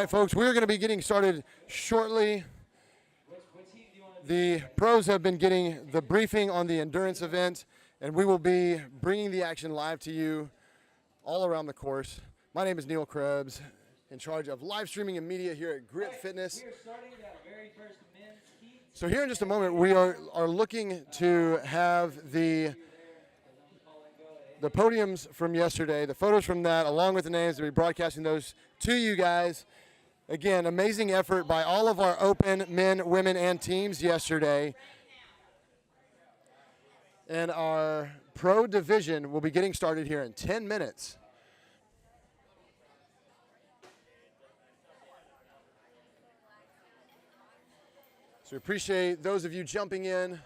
right, folks, we're going to be getting started shortly. The pros have been getting the briefing on the endurance event, and we will be bringing the action live to you all around the course. My name is Neil Krebs, in charge of live streaming and media here at Grit Fitness. So here in just a moment, we are looking to have the podiums from yesterday, the photos from that, along with the names, to be broadcasting those to you guys. Again, amazing effort by all of our open men, women, and teams yesterday. And our pro division will be getting started here in 10 minutes. So we appreciate those of you jumping in.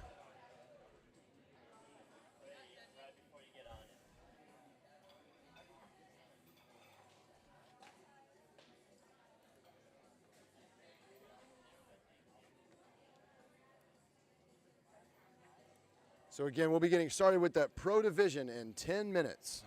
So again, we'll be getting started with that pro division in 10 minutes.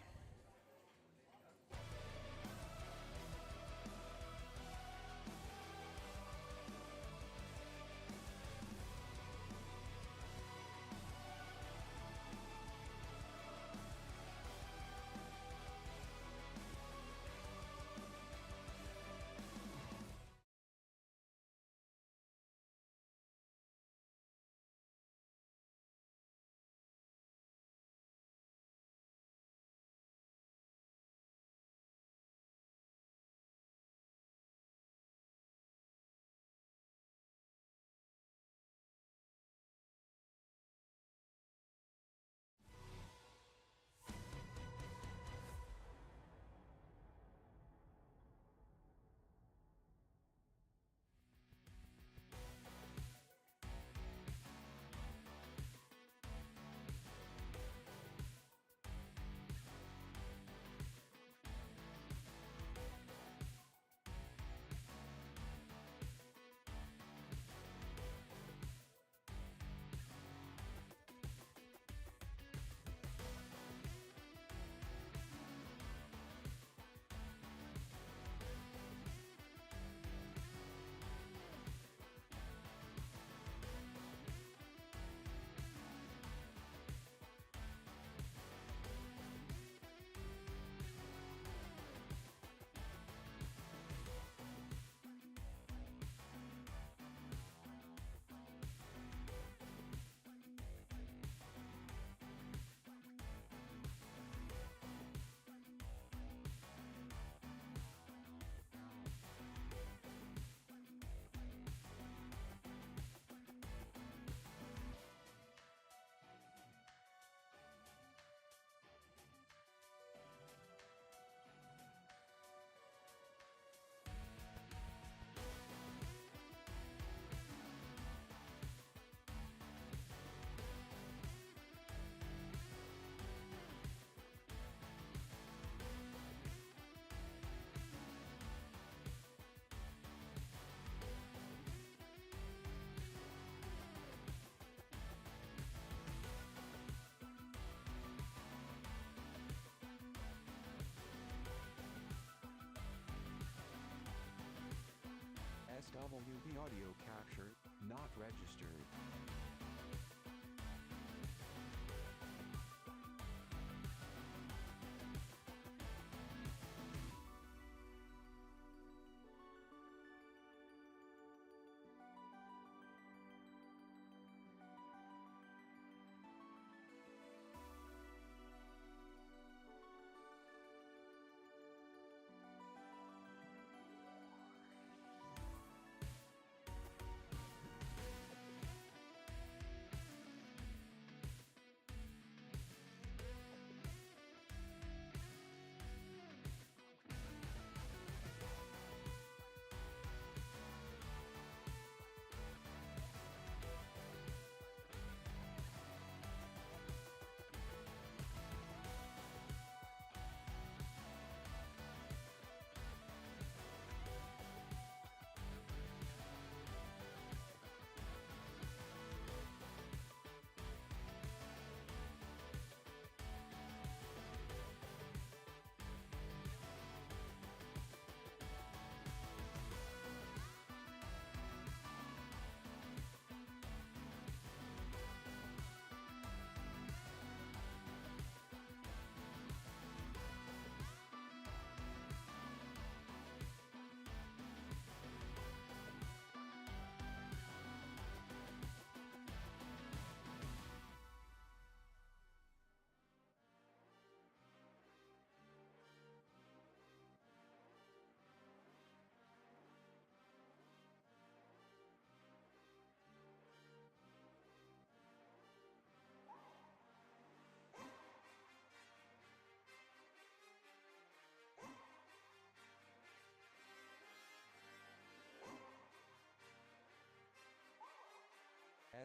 SWB audio capture, not registered.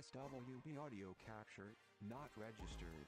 SWB audio capture, not registered.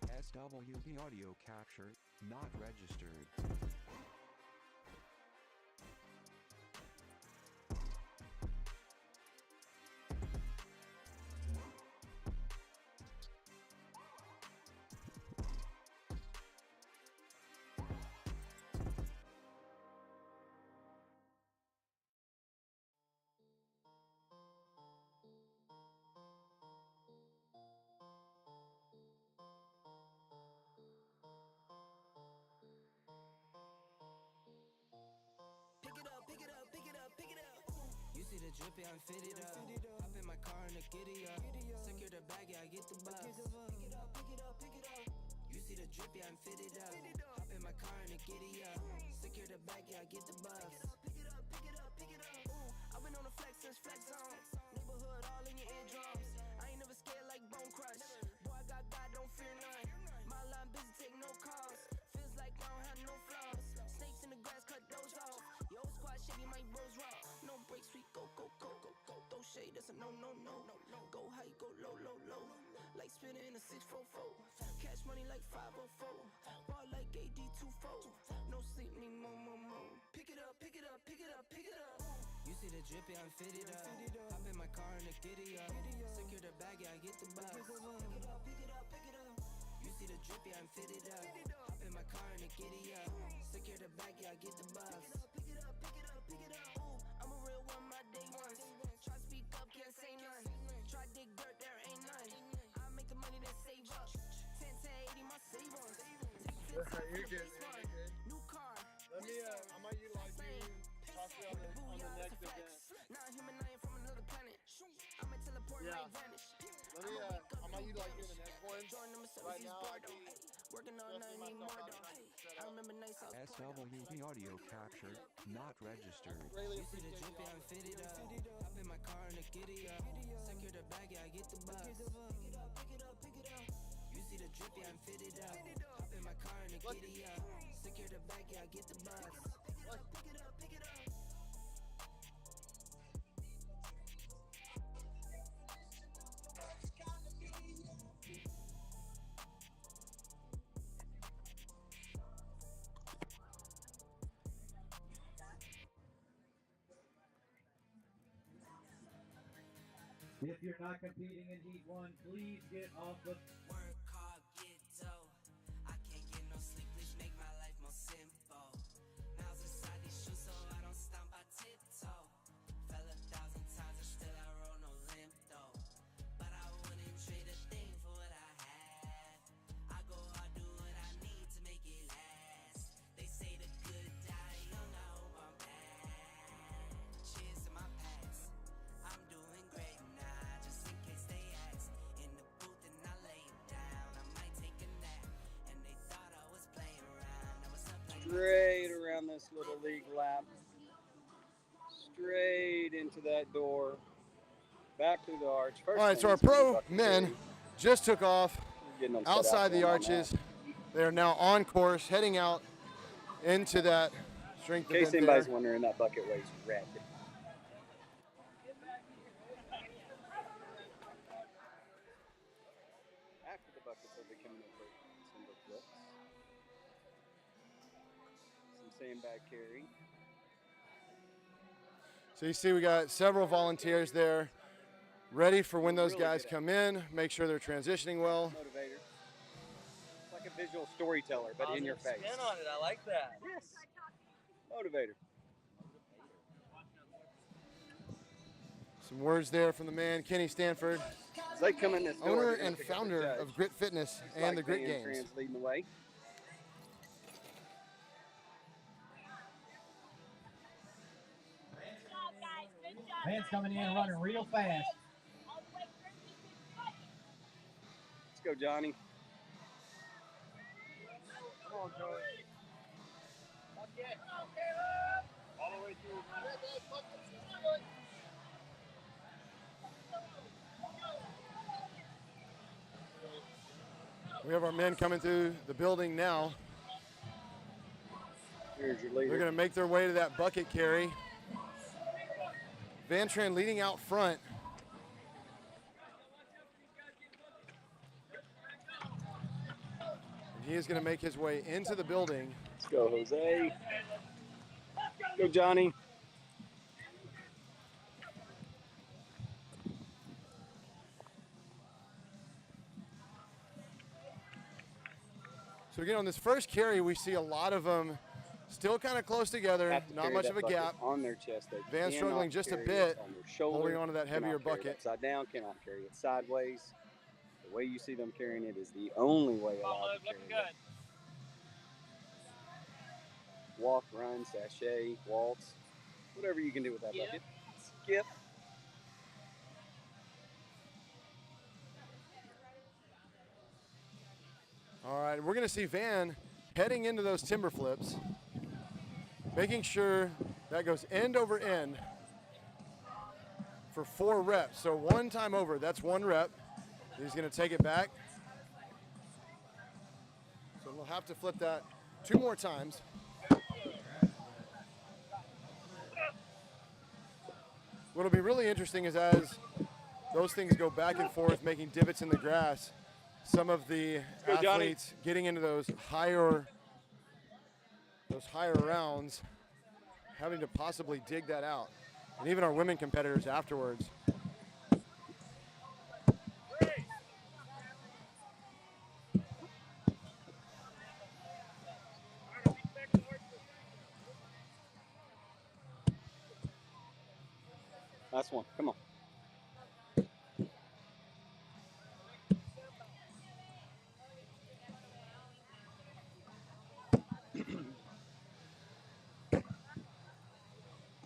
SWB audio capture, not registered. Pick it up, pick it up, pick it up, pick it up. You see the drippy, I'm fitted up. Hop in my car and the giddy up. Secure the bag, yeah, I get the bus. Pick it up, pick it up, pick it up. You see the drippy, I'm fitted up. Hop in my car and the giddy up. Secure the bag, yeah, I get the bus. Pick it up, pick it up, pick it up, pick it up. I've been on the flex since flex zone. Neighborhood all in your eardrums. I ain't never scared like Bone Crush. Boy, I got God, don't fear none. My line busy, take no calls. Feels like I don't have no flaws. Snakes in the grass, cut those off. Yo, squad shady, my bros raw. No breaks, we go, go, go, go, go. Throw shade, that's a no, no, no, no, no. Go high, go low, low, low. Like spinning in a 644. Cash money like 504. Ball like AD24. No sleep, need more, more, more. Pick it up, pick it up, pick it up, pick it up. You see the drippy, I'm fitted up. Hop in my car and the giddy up. Secure the bag, yeah, I get the bus. Pick it up, pick it up, pick it up. You see the drippy, I'm fitted up. Hop in my car and the giddy up. Secure the bag, yeah, I get the bus. Pick it up, pick it up, pick it up. Ooh, I'm a real one, my day ones. Try speak up, can't say none. Try dig dirt, there ain't none. I make the money that save up. 10 to 80, my save ones. You're good, man. You're good. New car. Let me, I might utilize you possibly on the next event. Not human, I ain't from another planet. I'm a teleport, Yeah. might vanish. Let me, I might utilize you in the next one. Join them, Right now, I'll be working on nothing dusting anymore myself though. out and set I up. remember nights I was poured out. SWB audio capture, not registered. Greatly You see the appreciate drippy, you I'm fitted up. Hop in my car and the giddy up. Secure the bag, yeah, I get the bus. Pick it up, pick it up, pick it up. You see the drippy, I'm fitted up. Hop in my car and the giddy up. Secure the bag, yeah, I get the bus. Pick it up, pick it up, pick it up. If you're not competing in Heat 1, please get off the Work hard, get dough. I can't get no sleep, please make my life more simple. Miles inside these shoes so I don't stomp, I tiptoe. Fell 1,000 times and still I roll no limp though. But I little league lap. Straight into that door. Back through the arch. First All right, so thing our is gonna be pro bucket men carry. just took off Getting them set out outside for the them on arches. that. They are now on course, heading out into that strength In case event anybody's there. wondering, that bucket weighs red. After the buckets, they'll be coming over timber flips. Some sandbag carry. So you see we got several volunteers there ready for when those Really guys good come in, make sure they're transitioning well. Motivator. It's like a visual storyteller, but in your face. Spin on it. I like that. Yes. Motivator. Some words there from the man, Kenny Stanford, As they come in this door, owner they're gonna and pick up founder judge. of Grit Fitness Just and like the Grit Van Games. Trans leading the way. Van's coming in running real fast. Let's go, Johnny. Come on, Joey. All the way through. We have our men coming through the building now. Here's your leader. They're going to make their way to that bucket carry. Van Tran leading out front. And he is going to make his way into the building. Let's go, Jose. Go, Johnny. So again, on this first carry, we see a lot of them still kind of close together, Have to not carry much that of a bucket gap. on their chest. They Van cannot struggling just a carry bit, it on their shoulder, holding on to that cannot heavier carry it bucket. upside down, cannot carry it sideways. The way you see them carrying it is the only way allowed to carry it. Walk, run, sachet, waltz, whatever you can do with that bucket. Skip. All right, we're going to see Van heading into those timber flips, making sure that goes end over end for 4 reps. So one time over, that's 1 rep. He's going to take it back. So we'll have to flip that 2 more times. What'll be really interesting is as those things go back and forth, making divots in the grass, some of the go, Johnny. athletes getting into those higher rounds, having to possibly dig that out. And even our women competitors afterwards. Last one. Come on.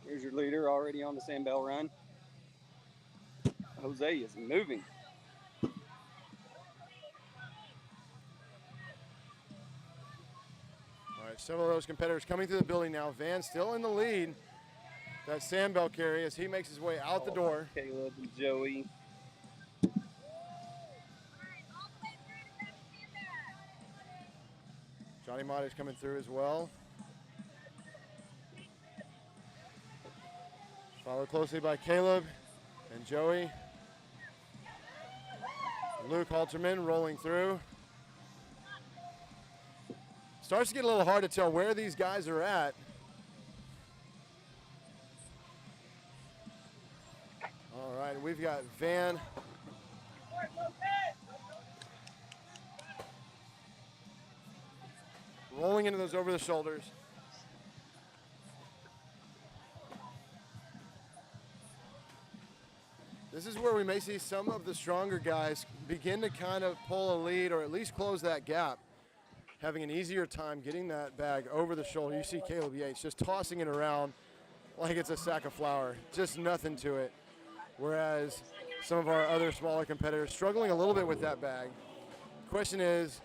Here's your leader already on the sandbell run. Jose is moving. All right, several of those competitors coming through the building now. Van still in the lead. That sandbell carry as he makes his way out the door. Caleb and Joey. Johnny Mott is coming through as well. Followed closely by Caleb and Joey. Luke Halterman rolling through. Starts to get a little hard to tell where these guys are at. All right, we've got Van. Rolling into those over the shoulders. This is where we may see some of the stronger guys begin to kind of pull a lead or at least close that gap, having an easier time getting that bag over the shoulder. You see Caleb Yates just tossing it around like it's a sack of flour, just nothing to it. Whereas some of our other smaller competitors struggling a little bit with that bag. Question is,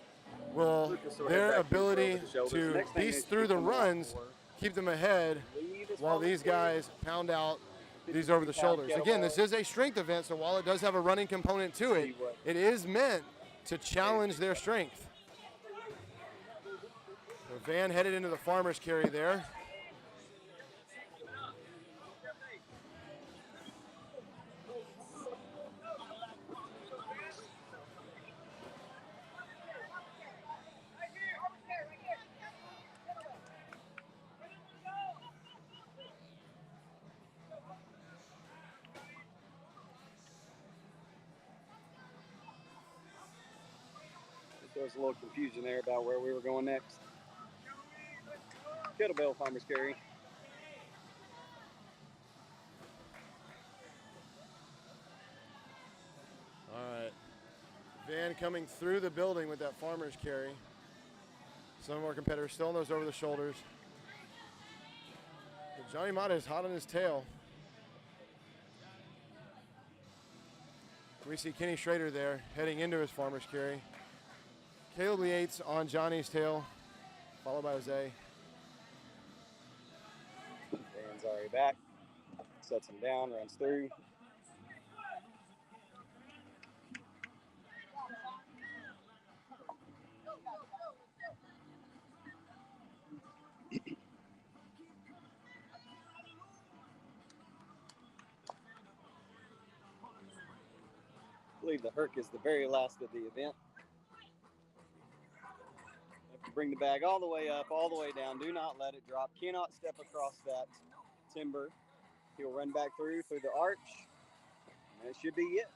will Lucas will their head back here, ability throw with the shoulders. to Next thing is beast through the come off runs for keep them ahead Leave as while far as these clear. guys pound out these over the 50-pound shoulders. Again, this is a strength event, so while it does have a running component to it, it is meant to challenge their strength. So Van headed into the farmer's carry there. There was a little confusion there about where we were going next. Kettlebell farmer's carry. All right. Van coming through the building with that farmer's carry. Some of our competitors still on those over the shoulders. But Johnny Mata is hot on his tail. We see Kenny Schrader there heading into his farmer's carry. Caleb Yates on Johnny's tail, followed by Jose. Dan's already back. Sets him down, runs through. I believe the Herc is the very last of the event. Have to bring the bag all the way up, all the way down. Do not let it drop. Cannot step across that timber. He'll run back through the arch. And that should be it.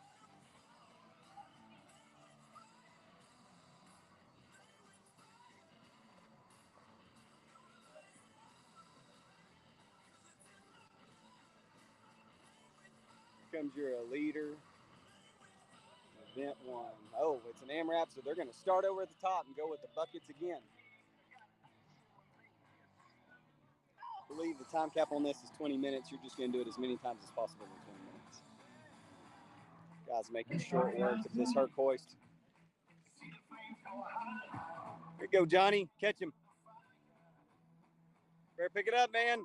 Here comes your leader. Event 1. Oh, it's an AMRAP, so they're going to start over at the top and go with the buckets again. I believe the time cap on this is 20 minutes. You're just going to do it as many times as possible in 20 minutes. Guys making short work of this Herc hoist. Here you go, Johnny. Catch him. Better pick it up, man.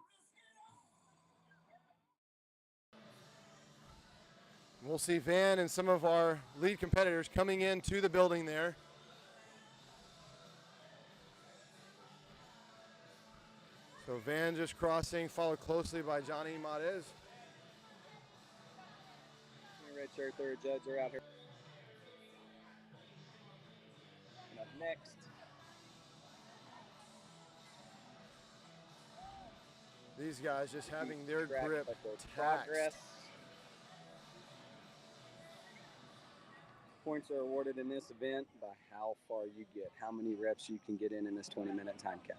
We'll see Van and some of our lead competitors coming into the building there. So Van just crossing, followed closely by Johnny Matez. Red shirt, third judge are out here. And up next. These guys just having their Track grip record taxed. progress. Points are awarded in this event by how far you get, how many reps you can get in this 20-minute time cap.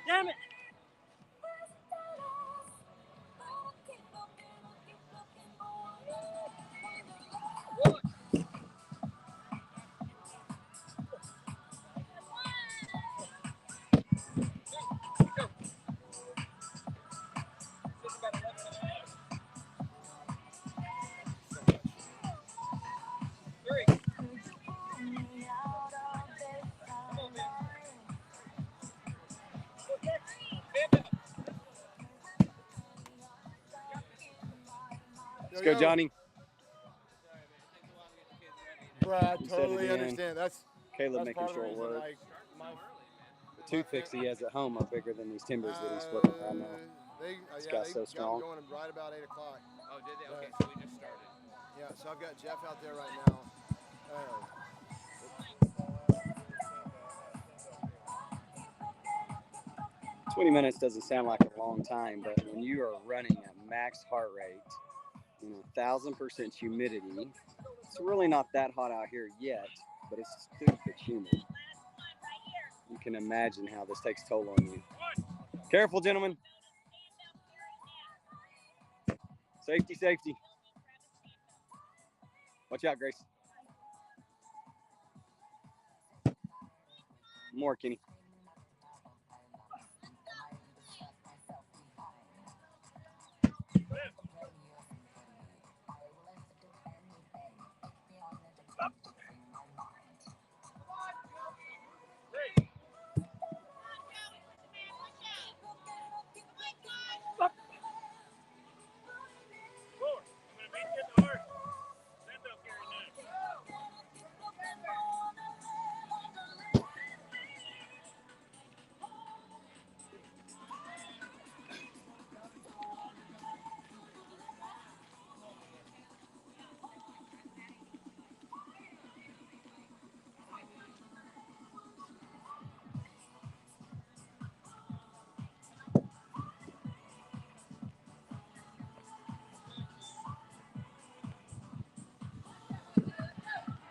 Damn it! Let's go, Johnny. Brad, You said it totally again. understand. That's Caleb that's making part of the short reason, work. like, The toothpicks he has at home are bigger than these timbers that he's flipping around now. This yeah, guy's they so got strong. going right about 8 o'clock. Oh, did they? Okay, Yeah. so we just started. Yeah, so I've got Jeff out there right now. 20 minutes doesn't sound like a long time, but when you are running at max heart rate, 1,000% humidity, it's really not that hot out here yet, but it's stupid humid. You can imagine how this takes toll on you. Careful, gentlemen. Safety, safety. Watch out, Grace. More, Kenny.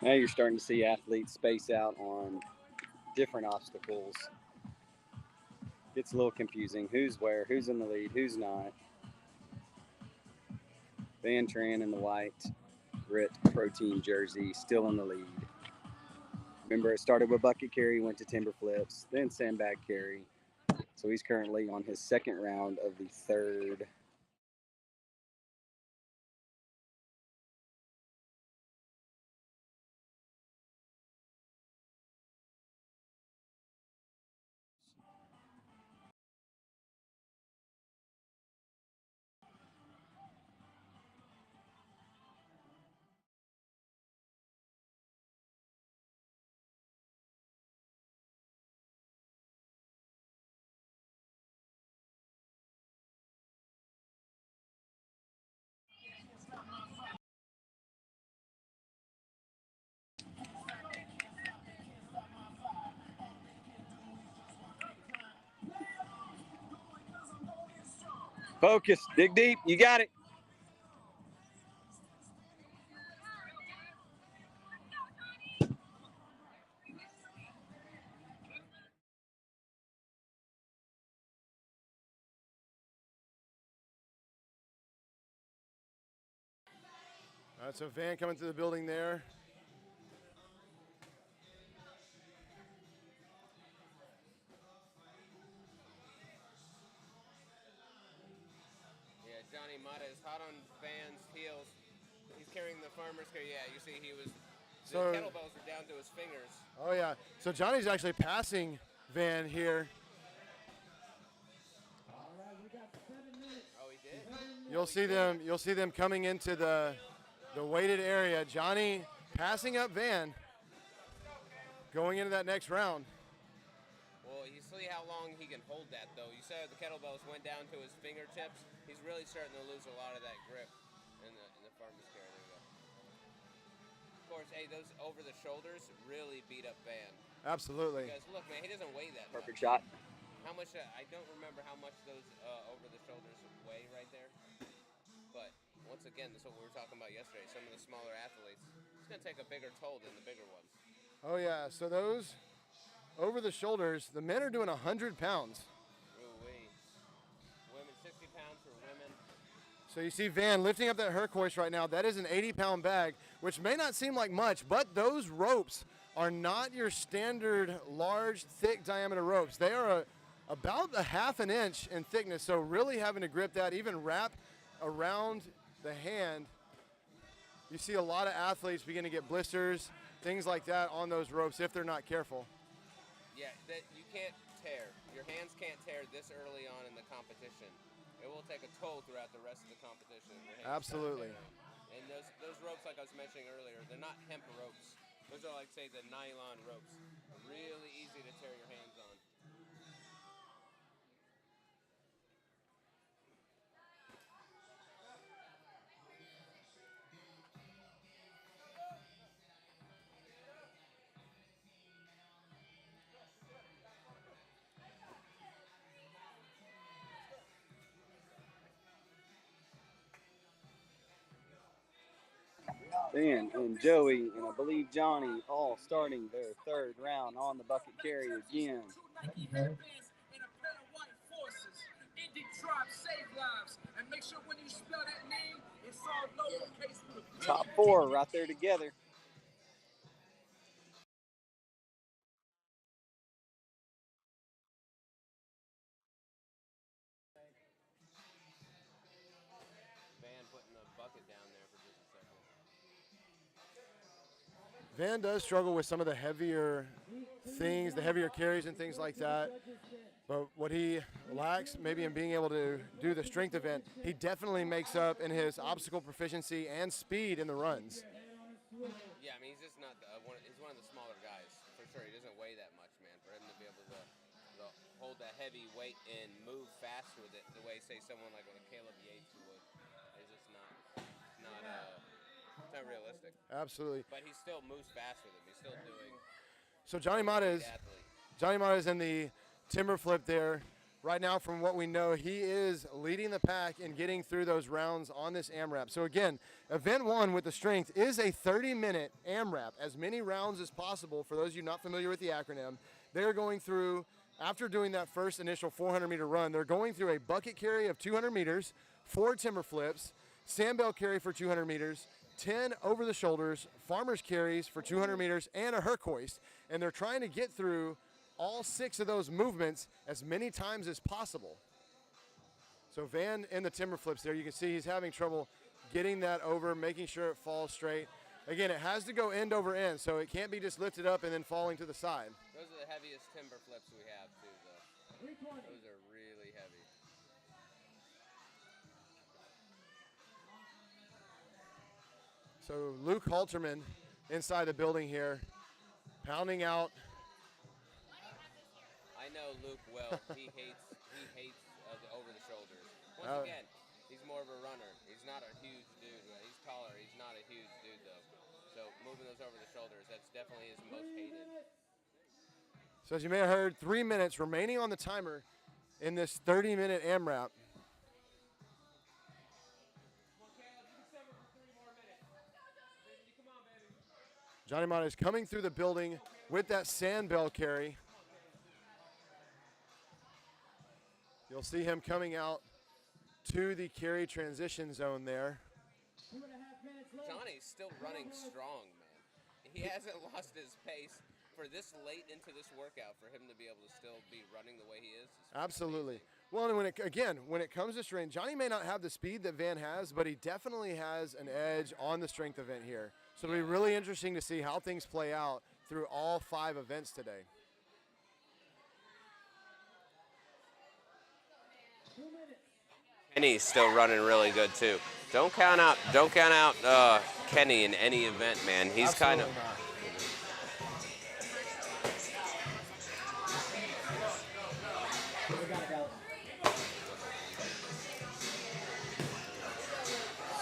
Now you're starting to see athletes space out on different obstacles. Gets a little confusing. Who's where? Who's in the lead? Who's not? Van Tran in the white grit protein jersey, still in the lead. Remember, it started with bucket carry, went to timber flips, then sandbag carry. So he's currently on his second round of the third. Focus, dig deep, you got it. All right, so Van coming through the building there. Yeah, Johnny Mata is hot on Van's heels. He's carrying the farmer's carry. Yeah, you see the So- kettlebells are down to his fingers. Oh yeah. So Johnny's actually passing Van here. Oh, he did? You'll see them coming into the weighted area. Johnny passing up Van. Going into that next round. Well, you see how long he can hold that, though. You saw the kettlebells went down to his fingertips. He's really starting to lose a lot of that grip in the farmer's carry. There you go. Of course, hey, those over the shoulders really beat up Van. Absolutely. Because look, man, he doesn't weigh that Perfect much. shot. How much? I don't remember how much those over the shoulders weigh right there. But once again, this is what we were talking about yesterday. Some of the smaller athletes, it's going to take a bigger toll than the bigger ones. Oh yeah. So those over the shoulders, the men are doing 100 pounds. Ooh-wee. Women, 60 pounds for women. So you see Van lifting up that Herc-Hoist right now. That is an 80-pound bag, which may not seem like much, but those ropes are not your standard large, thick diameter ropes. They are about a half an inch in thickness, so really having to grip that, even wrap around the hand. You see a lot of athletes begin to get blisters, things like that on those ropes if they're not careful. Yeah, that you can't tear. Your hands can't tear this early on in the competition. It will take a toll throughout the rest of the competition. If your hands start Absolutely. tearing. And those ropes, like I was mentioning earlier, they're not hemp ropes. Those are like, say, the nylon ropes. Really easy to tear your hands on. Van and Joey and I believe Johnny all starting their third round on the bucket carry again. Top four right there together. Van putting the bucket down there for just a second. Van does struggle with some of the heavier things, the heavier carries and things like that. But what he lacks maybe in being able to do the strength event, he definitely makes up in his obstacle proficiency and speed in the runs. Yeah, I mean, he's just not he's one of the smaller guys, for sure. He doesn't weigh that much, man. For him to be able to hold that heavy weight and move fast with it, the way, say, someone like a Caleb Yates would, is just not realistic. Absolutely. But he still moves fast with him. He's still doing So Johnny Mata athlete. is in the timber flip there Right now, from what we know, he is leading the pack in getting through those rounds on this AMRAP. So again, event 1 with the strength is a 30-minute AMRAP, as many rounds as possible. For those of you not familiar with the acronym, they're going through, after doing that first initial 400-meter run, they're going through a bucket carry of 200 meters, 4 timber flips, sand bale carry for 200 meters, 10 over the shoulders, farmer's carries for 200 meters, and a Herc hoist. And they're trying to get through all 6 of those movements as many times as possible. So Van in the timber flips there, you can see he's having trouble getting that over, making sure it falls straight. Again, it has to go end over end, so it can't be just lifted up and then falling to the side. Those are the heaviest timber flips we have too, though. Those are really heavy. So Luke Halterman inside the building here, pounding out. I know Luke well. He hates the over the shoulders. Once again, he's more of a runner. He's not a huge dude. He's taller. He's not a huge dude though. So moving those over the shoulders, that's definitely his most hated. So as you may have heard, 3 minutes remaining on the timer in this 30-minute AMRAP. Johnny Mata is coming through the building with that sand bell carry. You'll see him coming out to the carry transition zone there. Johnny's still running strong, man. He hasn't lost his pace for this late into this workout. For him to be able to still be running the way he is Absolutely. Well, and when it comes to strength, Johnny may not have the speed that Van has, but he definitely has an edge on the strength event here. So it'll be really interesting to see how things play out through all 5 events today. Kenny's still running really good too. Don't count out Kenny in any event, man. He's kind of.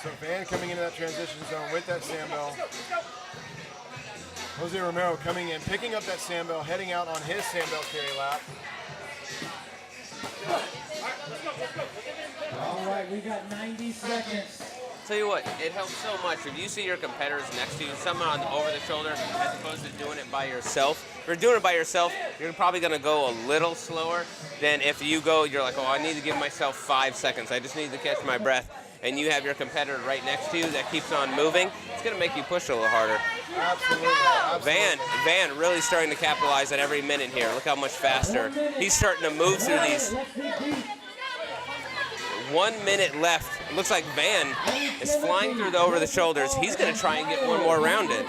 So Van coming into that transition zone with that sand bell. Jose Romero coming in, picking up that sand bell, heading out on his sand bell carry lap. All right, we got 90 seconds. Tell you what, it helps so much if you see your competitors next to you, someone on over the shoulder, as opposed to doing it by yourself. If you're doing it by yourself, you're probably going to go a little slower than if you go, you're like, oh, I need to give myself 5 seconds. I just need to catch my breath. And you have your competitor right next to you that keeps on moving. It's going to make you push a little harder. Absolutely. Van really starting to capitalize on every minute here. Look how much faster. He's starting to move through these. 1 minute left. It looks like Van is flying through the over the shoulders. He's going to try and get one more round in.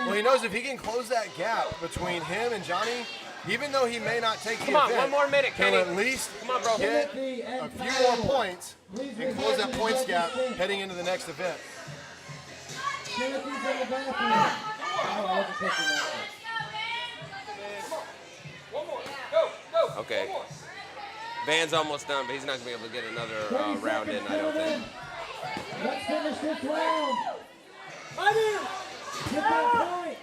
Well, he knows if he can close that gap between him and Johnny, even though he may not take the Come on, event, 1 more minute, Kenny. he'll at least Come on, bro. get a few more points and close that points gap heading into the next event. Okay. Van's almost done, but he's not going to be able to get another round in, I don't think. Let's finish this round. Get that point.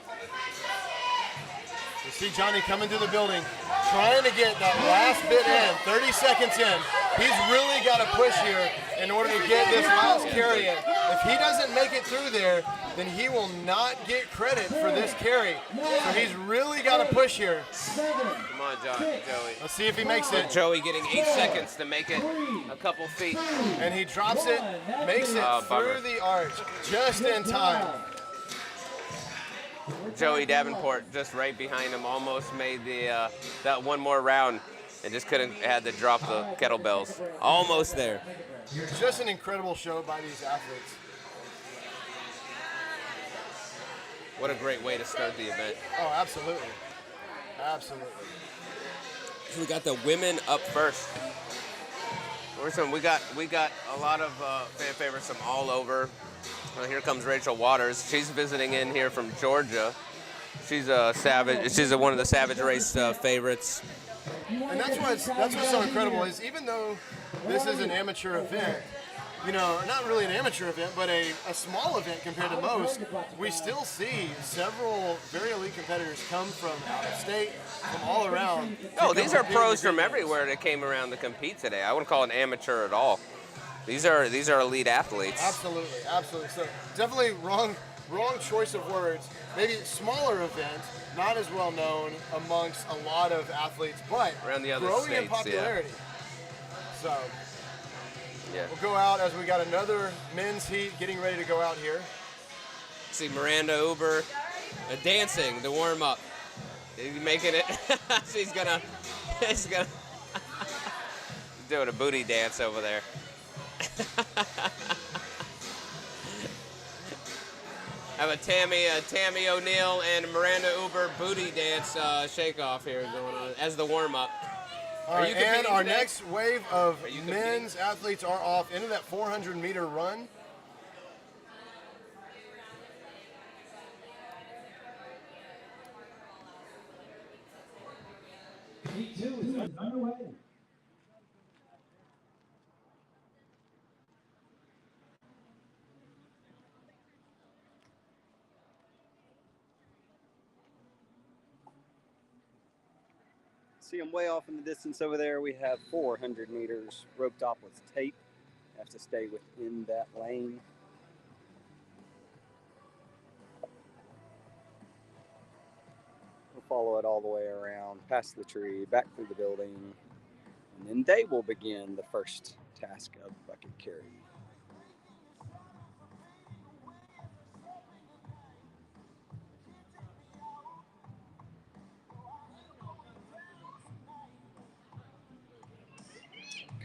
You see Johnny coming through the building, trying to get that last bit in, 30 seconds in. He's really got to push here in order to get this last carry in. If he doesn't make it through there, then he will not get credit for this carry. So he's really got to push here. Come on, Joey. Let's see if he makes it. Joey getting 8 seconds to make it a couple feet. And he drops it, makes it bummer. through the arch, just in time. Joey Davenport just right behind him, almost made the that one more round and just had to drop the kettlebells. Almost there. Just an incredible show by these athletes. What a great way to start the event. Oh, absolutely. Absolutely. So we got the women up first. We got a lot of fan favorites from all over. Well, here comes Rachel Waters. She's visiting in here from Georgia. She's a Savage. She's one of the Savage Race favorites. And that's what's so incredible is even though this is an amateur event, you know, not really an amateur event, but a small event compared to most, we still see several very elite competitors come from out of state, from all around. Oh, these are pros from everywhere that came around to compete today. I wouldn't call it amateur at all. These are elite athletes. Absolutely, absolutely. So definitely wrong choice of words. Maybe smaller event, not as well known amongst a lot of athletes, but Around the other growing states, in popularity. So Yeah. we'll go out as we got another men's heat getting ready to go out here. See Miranda Uber dancing the warm up. He's making it. he's gonna doing a booty dance over there. Have a Tammy O'Neill and Miranda Uber booty dance shake off here going on as the warm up. All right, you and competing our today? next wave of Are you men's athletes are off into that 400-meter run. Heat 2 is underway. See them way off in the distance over there. We have 400 meters roped off with tape. Have to stay within that lane. We'll follow it all the way around, past the tree, back through the building, and then they will begin the first task of bucket carry.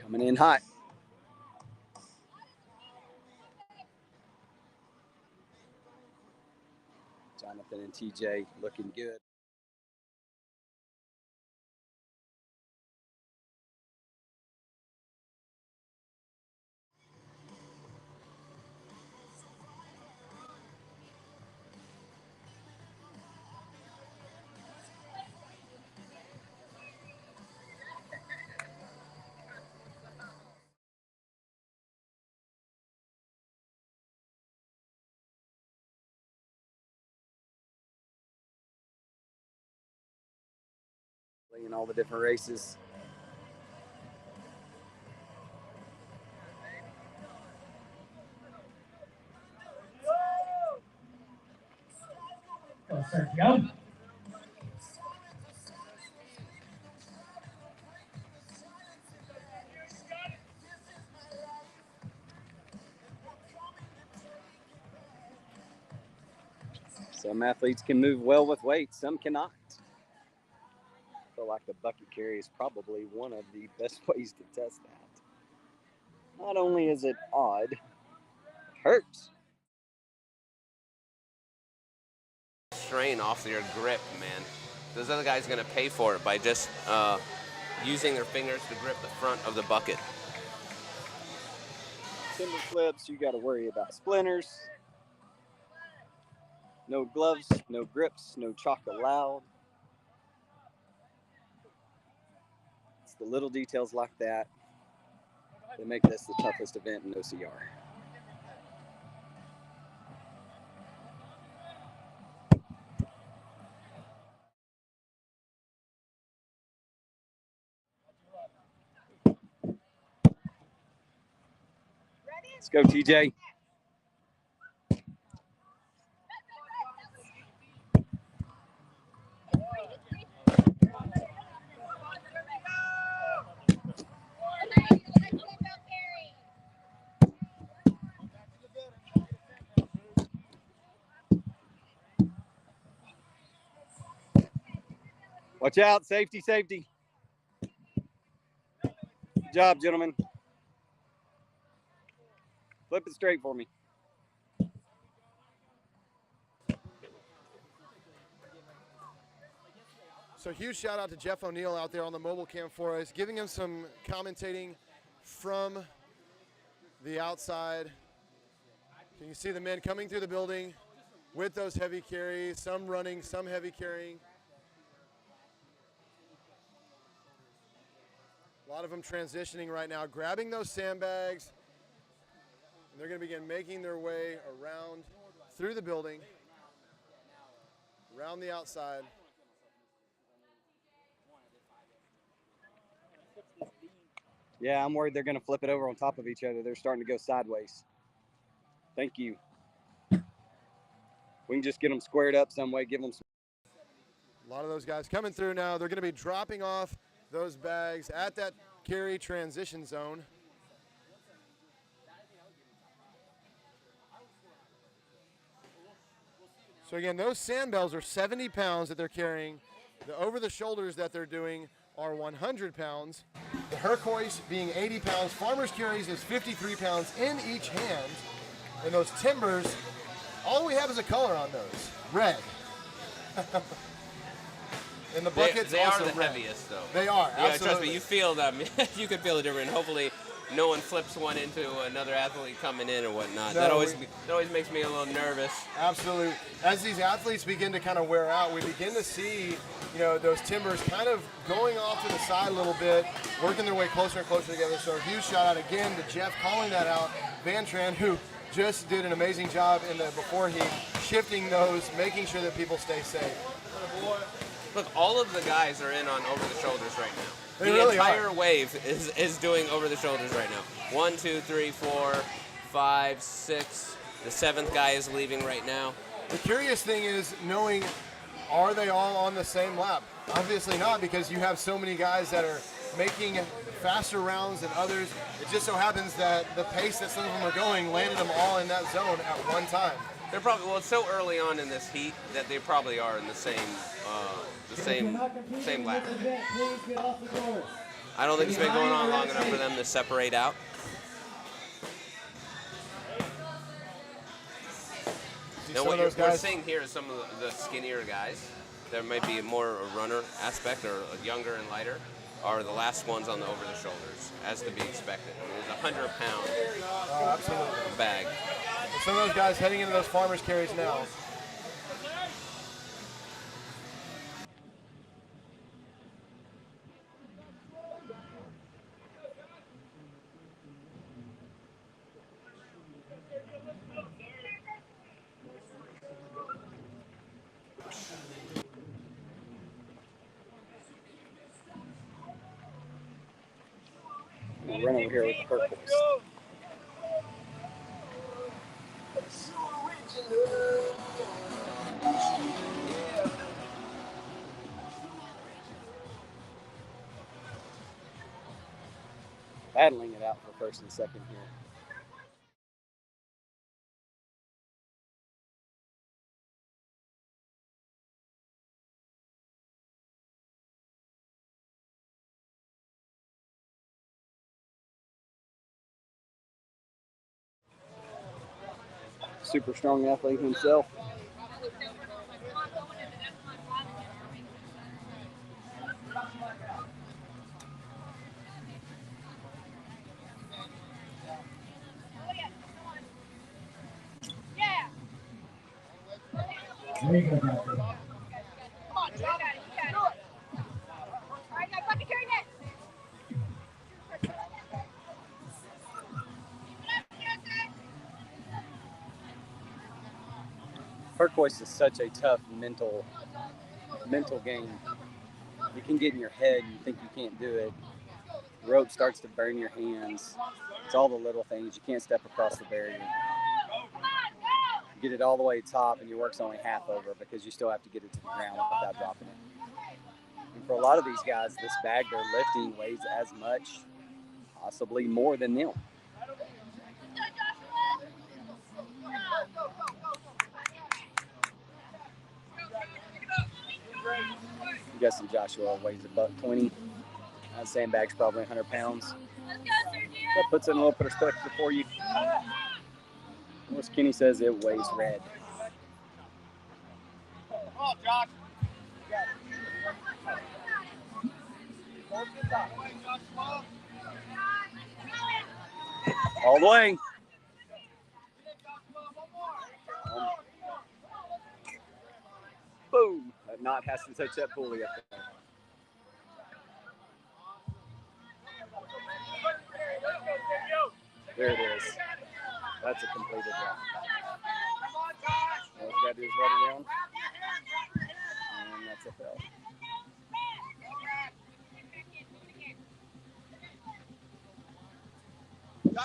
Coming in hot. Jonathan and TJ looking good. In all the different races. Go, Sergio. Some athletes can move well with weight, some cannot. I feel like the bucket carry is probably one of the best ways to test that. Not only is it odd, it hurts. Strain off your grip, man. Those other guys are gonna pay for it by just using their fingers to grip the front of the bucket. Timber flips, you got to worry about splinters. No gloves, no grips, no chalk allowed. It's the little details like that that make this the toughest event in OCR. Let's go, TJ. Watch out, safety, safety. Good job, gentlemen. Flip it straight for me. So huge shout out to Jeff O'Neill out there on the mobile cam for us, giving him some commentating from the outside. You can see the men coming through the building with those heavy carries, some running, some heavy carrying. A lot of them transitioning right now, grabbing those sandbags, And they're going to begin making their way around through the building, around the outside. Yeah, I'm worried they're going to flip it over on top of each other. They're starting to go sideways. Thank you. We can just get them squared up some way, give them some. A lot of those guys coming through now. They're going to be dropping off those bags at that carry transition zone. So again, those sand bales are 70 pounds that they're carrying. The over-the-shoulders that they're doing are 100 pounds. The Hercois being 80 pounds. Farmer's carries is 53 pounds in each hand. And those timbers, all we have is a color on those, red. And the buckets they also are the red. heaviest, though. They are, Yeah, absolutely. trust me, you feel them. You can feel the difference. Hopefully, no one flips one into another athlete coming in or whatnot. No, that always makes me a little nervous. Absolutely. As these athletes begin to kind of wear out, we begin to see, you know, those timbers kind of going off to the side a little bit, working their way closer and closer together. So a huge shout out again to Jeff calling that out. Van Tran, who just did an amazing job in the before heat, shifting those, making sure that people stay safe. Look, all of the guys are in on over the shoulders right now. They The really entire are. wave is doing over the shoulders right now. 1, 2, 3, 4, 5, 6. The 7th guy is leaving right now. The curious thing is knowing, are they all on the same lap? Obviously not, because you have so many guys that are making faster rounds than others. It just so happens that the pace that some of them are going landed them all in that zone at one time. They're probably, well, it's so early on in this heat that they probably are in the same lap. Please get off the course. I don't think it's been going on long enough for them to separate out. See Now, some what of those we're guys, seeing here is some of the skinnier guys. There might be more a runner aspect or younger and lighter are the last ones on the over the shoulders, as to be expected. It was a 100-pound absolutely. bag. Some of those guys heading into those farmers carries now. We'll run over here with the Hercules. Battling it out for first and second here. Super strong athlete himself. There you go, Doctor. Turquoise is such a tough mental game. You can get in your head and you think you can't do it. The rope starts to burn your hands. It's all the little things. You can't step across the barrier. You get it all the way top and your work's only half over because you still have to get it to the ground without dropping it. And for a lot of these guys, this bag they're lifting weighs as much, possibly more than them. I'm guessing Joshua weighs $120. That sandbag's probably 100 pounds. That puts it in a little perspective for you. As Kenny says, it weighs red. All the way. Boom. That knot has to touch that pulley up there. There it is. That's a completed run. All we got to do is let it down. And that's a fail.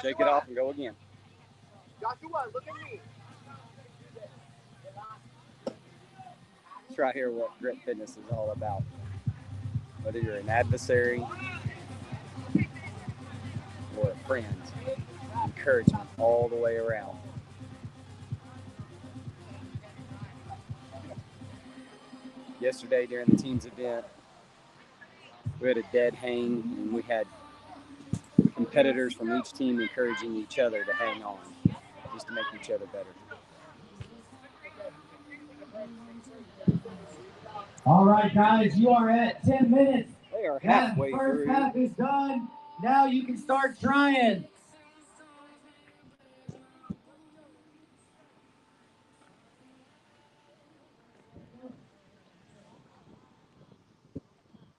Shake it off and go again. Joshua, look at me. It's right here what Grit Fitness is all about. Whether you're an adversary or a friend, encouragement all the way around. Yesterday during the team's event, we had a dead hang, and we had competitors from each team encouraging each other to hang on, just to make each other better. All right, guys, you are at 10 minutes. They are That halfway first through. half is done. Now you can start trying.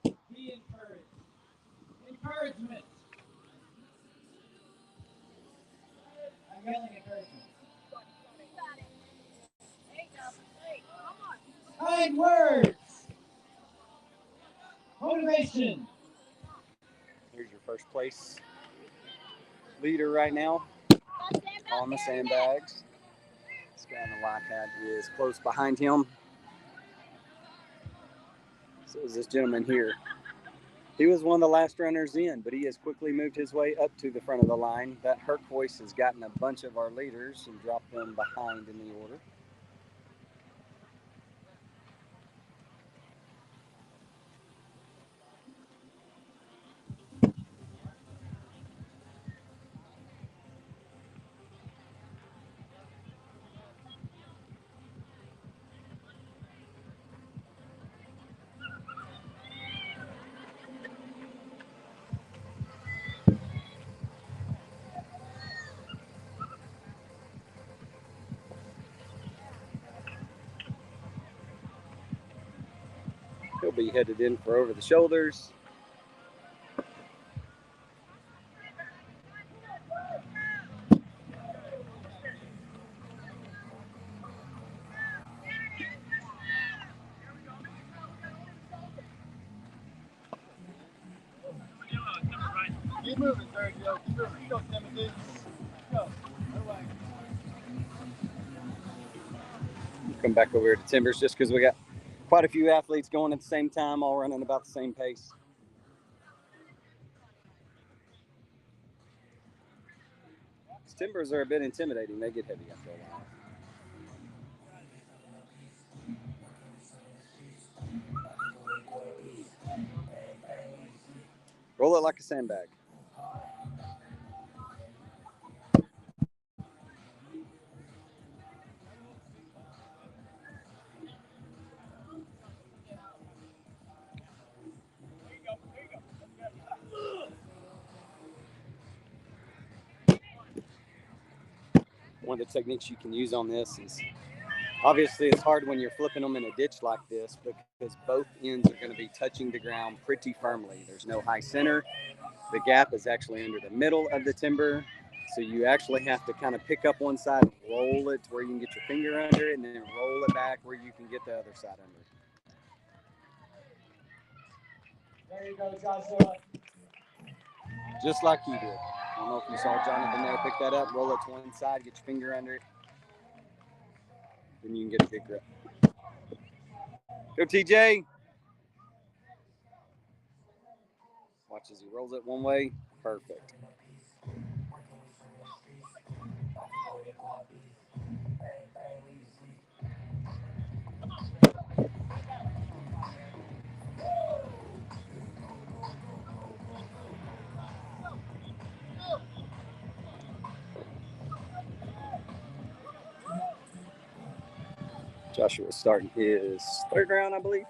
Be encouraged. Encouragement. I'm yelling encouragement. Kind words. Motivation. Here's your first place leader right now on the sandbags. This guy in the white hat is close behind him. So is this gentleman here. He was one of the last runners in, but he has quickly moved his way up to the front of the line. That Herkvoice has gotten a bunch of our leaders and dropped them behind in the order. He'll be headed in for over the shoulders. Keep moving, Sergio. Keep moving. Go, Timothy. Go. Come back over here to Timbers just because we got quite a few athletes going at the same time, all running about the same pace. Timbers are a bit intimidating. They get heavy after a while. Roll it like a sandbag. One of the techniques you can use on this is, obviously it's hard when you're flipping them in a ditch like this because both ends are going to be touching the ground pretty firmly. There's no high center. The gap is actually under the middle of the timber. So you actually have to kind of pick up one side and roll it to where you can get your finger under it, and then roll it back where you can get the other side under it. There you go, Joshua. Just like you did. I don't know if you saw Jonathan there, pick that up, roll it to one side, get your finger under it. Then you can get a good grip. Go TJ. Watch as he rolls it one way. Perfect. Joshua's starting his third round, I believe.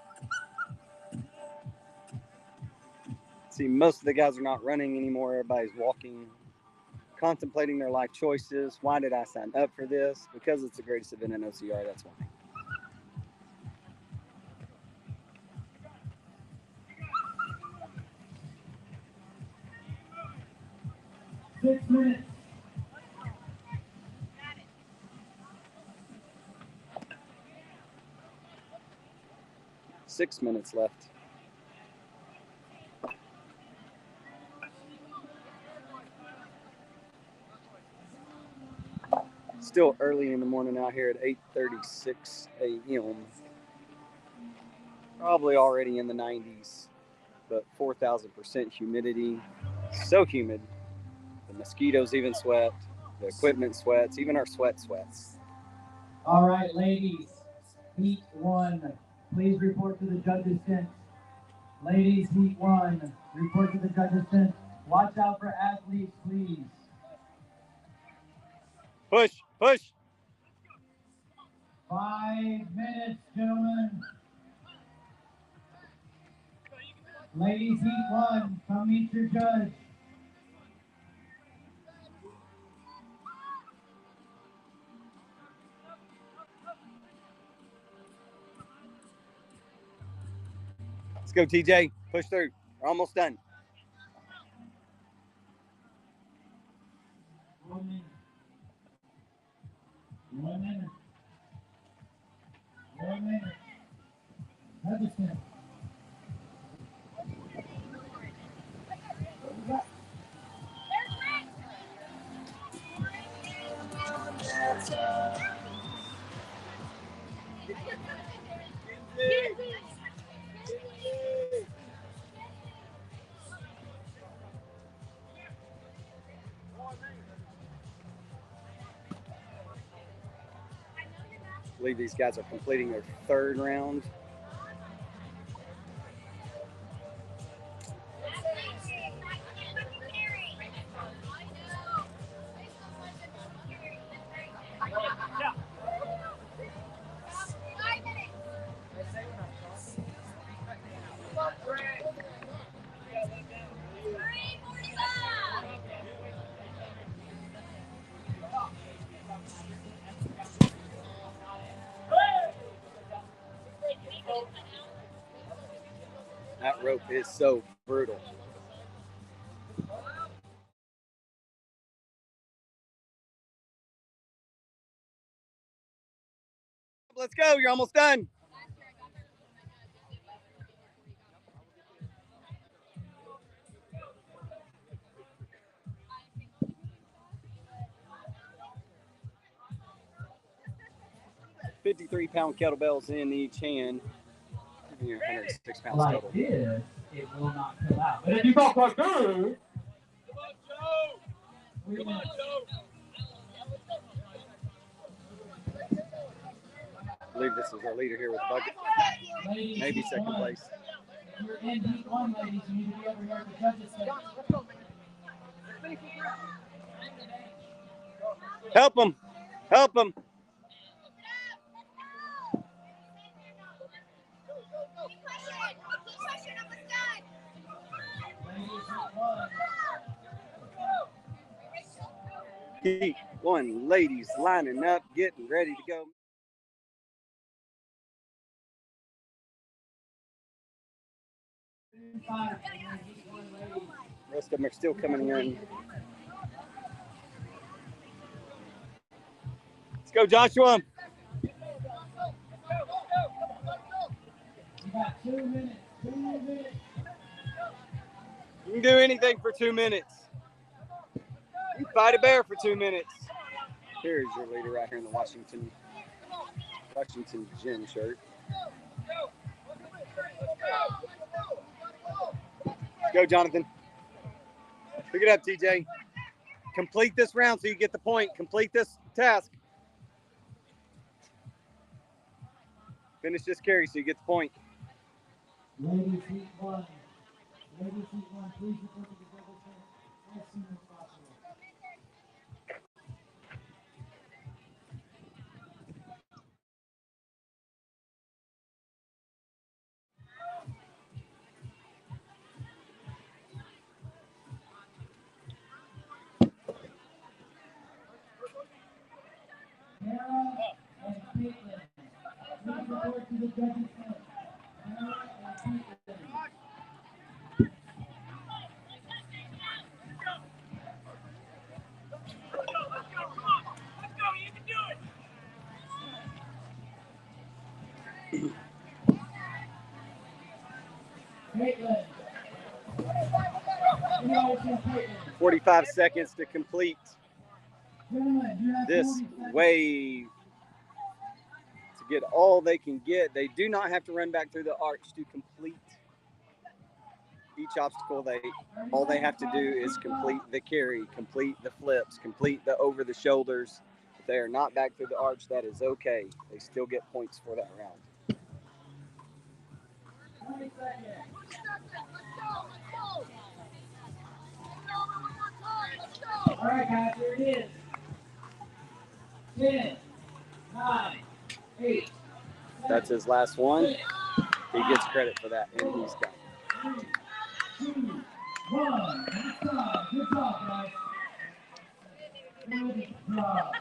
See, most of the guys are not running anymore. Everybody's walking, contemplating their life choices. Why did I sign up for this? Because it's the greatest event in OCR, that's why. Six minutes. 6 minutes left. Still early in the morning out here at 8:36 a.m. Probably already in the 90s, but 4,000% humidity. So humid. The mosquitoes even sweat. The equipment sweats. Even our sweats. All right, ladies, heat 1, please report to the judges' tent. Ladies, heat 1, report to the judges' tent. Watch out for athletes, please. Push. 5 minutes, gentlemen. Ladies, heat 1, come meet your judge. Let's go, TJ. Push through. We're almost done. 1 minute. 1 minute. 1 minute. Judges' tent. I believe these guys are completing their 3rd round. That rope is so brutal. Let's go. You're almost done. £53 kettlebells in each hand. You're 106 pounds Like total. this, it will not fill out. But if you go for good, I believe this is our leader here with the bucket. ladies, Maybe heat 2nd 1. place. If you're in heat 1, ladies, you need to be over here at the judges' tent. Help them. Heat 1, ladies lining up, getting ready to go. Rest of them are still coming in. Let's go, Joshua. You got 2 minutes. 2 minutes. You can do anything for 2 minutes. You can fight a bear for 2 minutes. Here's your leader right here in the Washington gym shirt. Let's go, Jonathan. Pick it up, TJ. Complete this round so you get the point. Complete this task. Finish this carry so you get the point. Ladies, heat 1. Ladies, heat 1, please report to the judges' tent as soon as possible. Tara and Caitlin, please report to the judges' tent. Tara and Caitlin. Caitlin. Anybody see Caitlin? 45 seconds to complete Gentlemen, you have this 40 seconds. wave to get all they can get. They do not have to run back through the arch to complete each obstacle. All they have to do is complete the carry, complete the flips, complete the over the shoulders. If they are not back through the arch, that is okay. They still get points for that round. 20 seconds. All right, guys, here it is. 10, 9, 8. That's his last one. He gets credit for that, and he's done. 3, 2, 1. Good job. Good job, guys. Good job.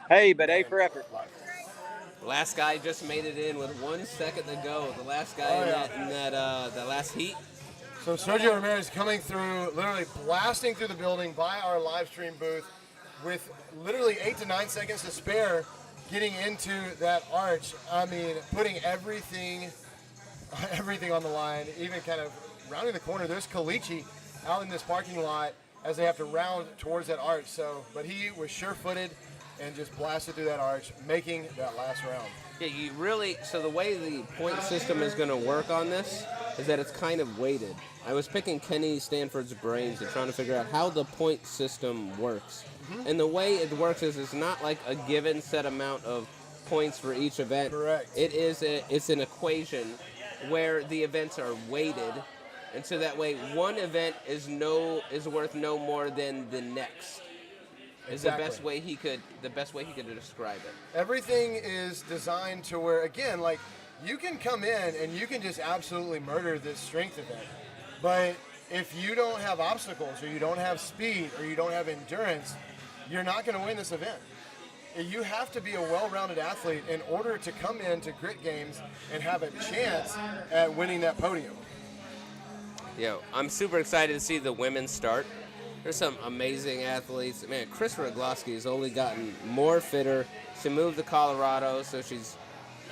Hey, but A for effort. Last guy just made it in with 1 second to go. The last guy in that last heat. So Sergio Ramirez coming through, literally blasting through the building by our live stream booth with literally 8 to 9 seconds to spare, getting into that arch. I mean, putting everything on the line, even kind of rounding the corner. There's Kalichi out in this parking lot as they have to round towards that arch. So, but he was sure-footed and just blasted through that arch, making that last round. Yeah, you really. So the way the point system is going to work on this is that it's kind of weighted. I was picking Kenny Stanford's brains and trying to figure out how the point system works. And the way it works is it's not like a given set amount of points for each event. Correct. It's an equation where the events are weighted, and so that way one event is worth no more than the next. Is Exactly. the best way he could describe it. Everything is designed to where, again, like, you can come in and you can just absolutely murder this strength event. But if you don't have obstacles, or you don't have speed, or you don't have endurance, you're not going to win this event. You have to be a well-rounded athlete in order to come into Grit Games and have a chance at winning that podium. Yeah, I'm super excited to see the women start. There's some amazing athletes. Man, Chris Rogloski has only gotten more fitter. She moved to Colorado, so she's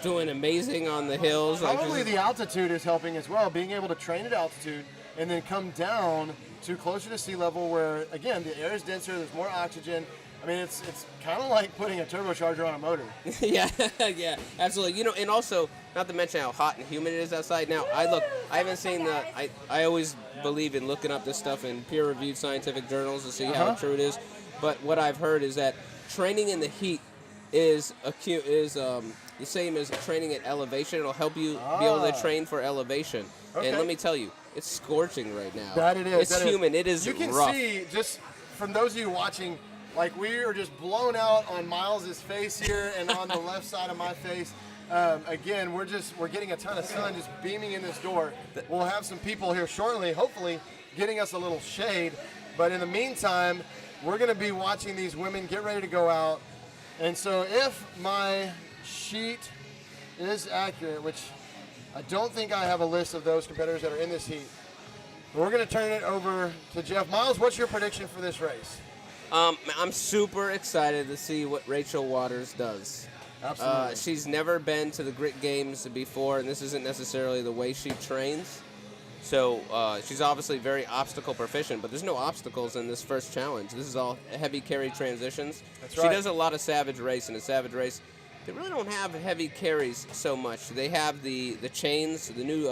doing amazing on the hills. Probably the altitude is helping as well, being able to train at altitude and then come down to closer to sea level where, again, the air is denser, there's more oxygen. I mean, it's kind of like putting a turbocharger on a motor. yeah, yeah, absolutely. You know, and also, not to mention how hot and humid it is outside. Now, I haven't seen I always believe in looking up this stuff in peer-reviewed scientific journals to see how true it is. But what I've heard is that training in the heat is the same as training at elevation. It'll help you be able to train for elevation. Okay. And let me tell you, it's scorching right now. That it is. It's humid. It is You can rough. see, just from those of you watching, like, we are just blown out on Miles's face here and on the left side of my face. Again, we're getting a ton of sun just beaming in this door. We'll have some people here shortly, hopefully getting us a little shade. But in the meantime, we're going to be watching these women get ready to go out. And so if my sheet is accurate, which I don't think I have a list of those competitors that are in this heat, we're going to turn it over to Jeff. Miles, what's your prediction for this race? I'm super excited to see what Rachel Waters does. Absolutely. She's never been to the Grit Games before, and this isn't necessarily the way she trains. So she's obviously very obstacle proficient, but there's no obstacles in this first challenge. This is all heavy carry transitions. That's She right. does a lot of Savage Race, and a Savage Race, they really don't have heavy carries so much. They have the chains, the new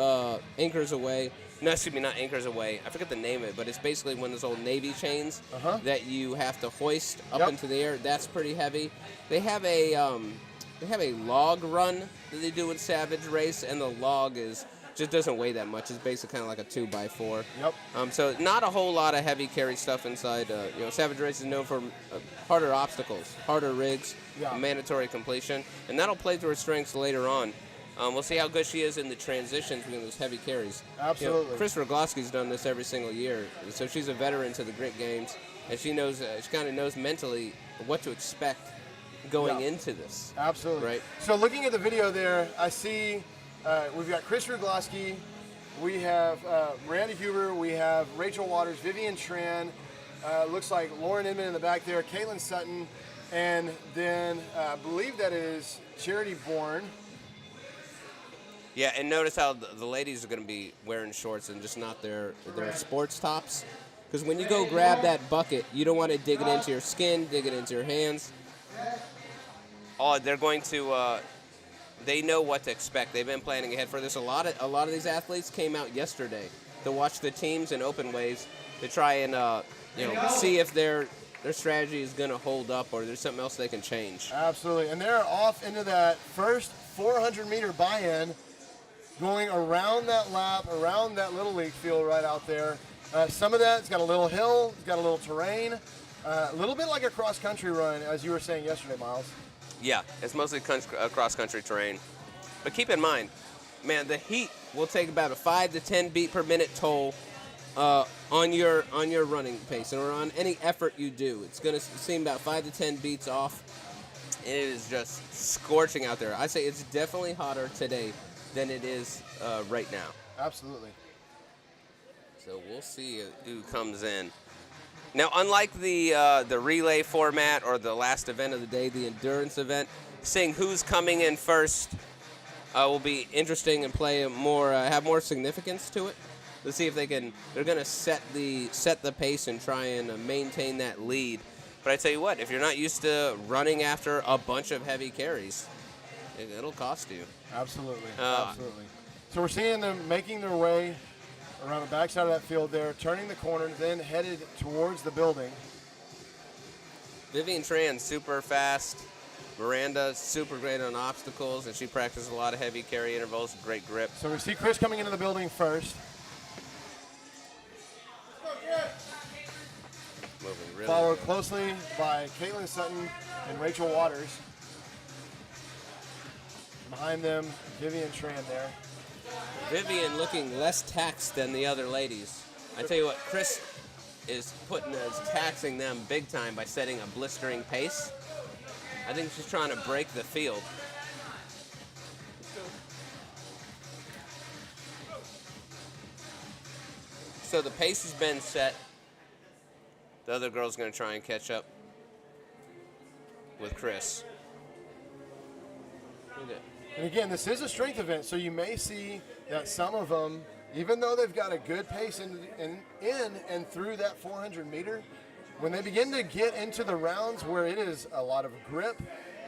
Anchors Away. No, excuse me, not Anchors Away. I forget the name of it, but it's basically one of those old Navy chains that you have to hoist up into the air. That's pretty heavy. They have a log run that they do in Savage Race, and the log just doesn't weigh that much. It's basically kind of like a 2x4. Yep. So not a whole lot of heavy carry stuff inside. Savage Race is known for harder obstacles, harder rigs, mandatory completion, and that'll play to her strengths later on. We'll see how good she is in the transitions between those heavy carries. Absolutely. Chris Rogloski's done this every single year, so she's a veteran to the Grit Games, and she knows. She kind of knows mentally what to expect going into this. Absolutely. Right. So looking at the video there, I see we've got Chris Rogloski, we have Miranda Huber, we have Rachel Waters, Vivian Tran, looks like Lauren Inman in the back there, Caitlin Sutton, and then I believe that is Charity Bourne. Yeah, and notice how the ladies are going to be wearing shorts and just not their sports tops. Because when you go grab that bucket, you don't want to dig it into your skin, dig it into your hands. Oh, they're going to. They know what to expect. They've been planning ahead for this. A lot of these athletes came out yesterday to watch the teams in open ways to try and see if their strategy is going to hold up or there's something else they can change. Absolutely, and they're off into that first 400-meter buy-in, going around that lap, around that little league field right out there. Some of that's got a little hill, it's got a little terrain, a little bit like a cross-country run, as you were saying yesterday, Miles. Yeah, it's mostly cross-country terrain. But keep in mind, man, the heat will take about a 5 to 10 beat per minute toll on your running pace or on any effort you do. It's going to seem about 5 to 10 beats off. It is just scorching out there. I say it's definitely hotter today than it is right now. Absolutely. So we'll see who comes in. Now, unlike the relay format or the last event of the day, the endurance event, seeing who's coming in first will be interesting and play have more significance to it. Let's see if they're going to set the pace and try and maintain that lead. But I tell you what, if you're not used to running after a bunch of heavy carries, it'll cost you. Absolutely. Absolutely. So we're seeing them making their way around the backside of that field there, turning the corner, then headed towards the building. Vivian Tran, super fast. Miranda, super great on obstacles, and she practiced a lot of heavy carry intervals, great grip. So we see Chris coming into the building first. Moving really Followed good. closely by Caitlin Sutton and Rachel Waters. Behind them, Vivian Tran there. Vivian looking less taxed than the other ladies. I tell you what, Chris is taxing them big time by setting a blistering pace. I think she's trying to break the field. So the pace has been set. The other girl's going to try and catch up with Chris. And again, this is a strength event, so you may see that some of them, even though they've got a good pace in and through that 400 meter, when they begin to get into the rounds where it is a lot of grip,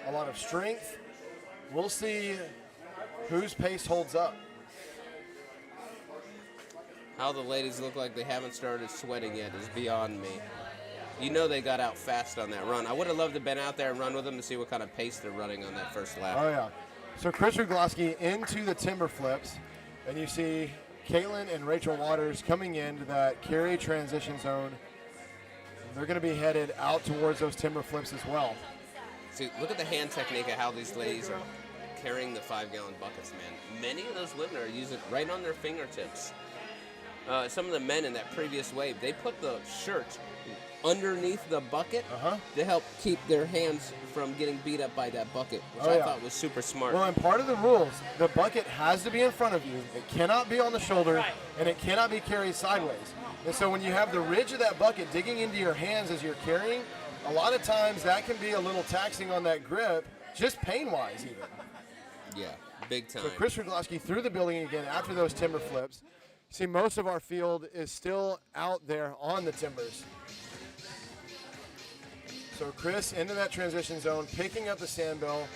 a lot of strength, we'll see whose pace holds up. How the ladies look like they haven't started sweating yet is beyond me. You know they got out fast on that run. I would have loved to have been out there and run with them to see what kind of pace they're running on that first lap. Oh, yeah. So Chris Rugloski into the timber flips, and you see Caitlin and Rachel Waters coming into that carry transition zone. They're going to be headed out towards those timber flips as well. See, look at the hand technique of how these ladies are carrying the 5-gallon buckets, man. Many of those women are using it right on their fingertips. Some of the men in that previous wave, they put the shirt underneath the bucket to help keep their hands from getting beat up by that bucket, which I thought was super smart. Well, and part of the rules, the bucket has to be in front of you. It cannot be on the shoulder, and it cannot be carried sideways. And so when you have the ridge of that bucket digging into your hands as you're carrying, a lot of times that can be a little taxing on that grip, just pain-wise even. Yeah, big time. So Chris Rugloski through the building again after those timber flips. See, most of our field is still out there on the timbers. So Chris into that transition zone, picking up the sandbell,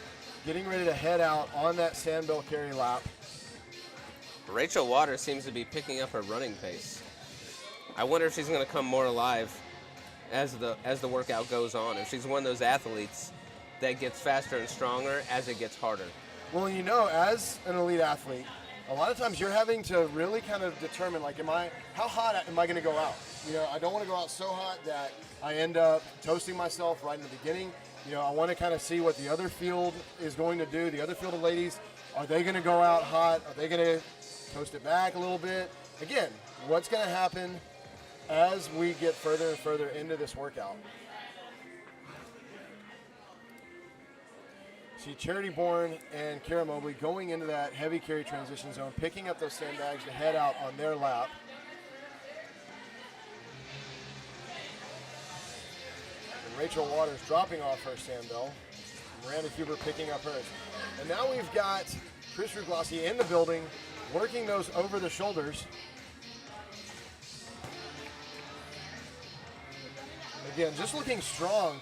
getting ready to head out on that sandbell carry lap. Rachel Waters seems to be picking up her running pace. I wonder if she's going to come more alive as the workout goes on. If she's one of those athletes that gets faster and stronger as it gets harder. Well, you know, as an elite athlete, a lot of times you're having to really kind of determine, like, how hot am I going to go out? You know, I don't want to go out so hot that I end up toasting myself right in the beginning. You know, I want to kind of see what the other field is going to do. The other field of ladies, are they going to go out hot? Are they going to toast it back a little bit? Again, what's going to happen as we get further and further into this workout? See Charity Bourne and Kara Mobley going into that heavy carry transition zone, picking up those sandbags to head out on their lap. And Rachel Waters dropping off her sandbell. Miranda Huber picking up hers. And now we've got Chris Ruglowski in the building, working those over the shoulders. Again, just looking strong.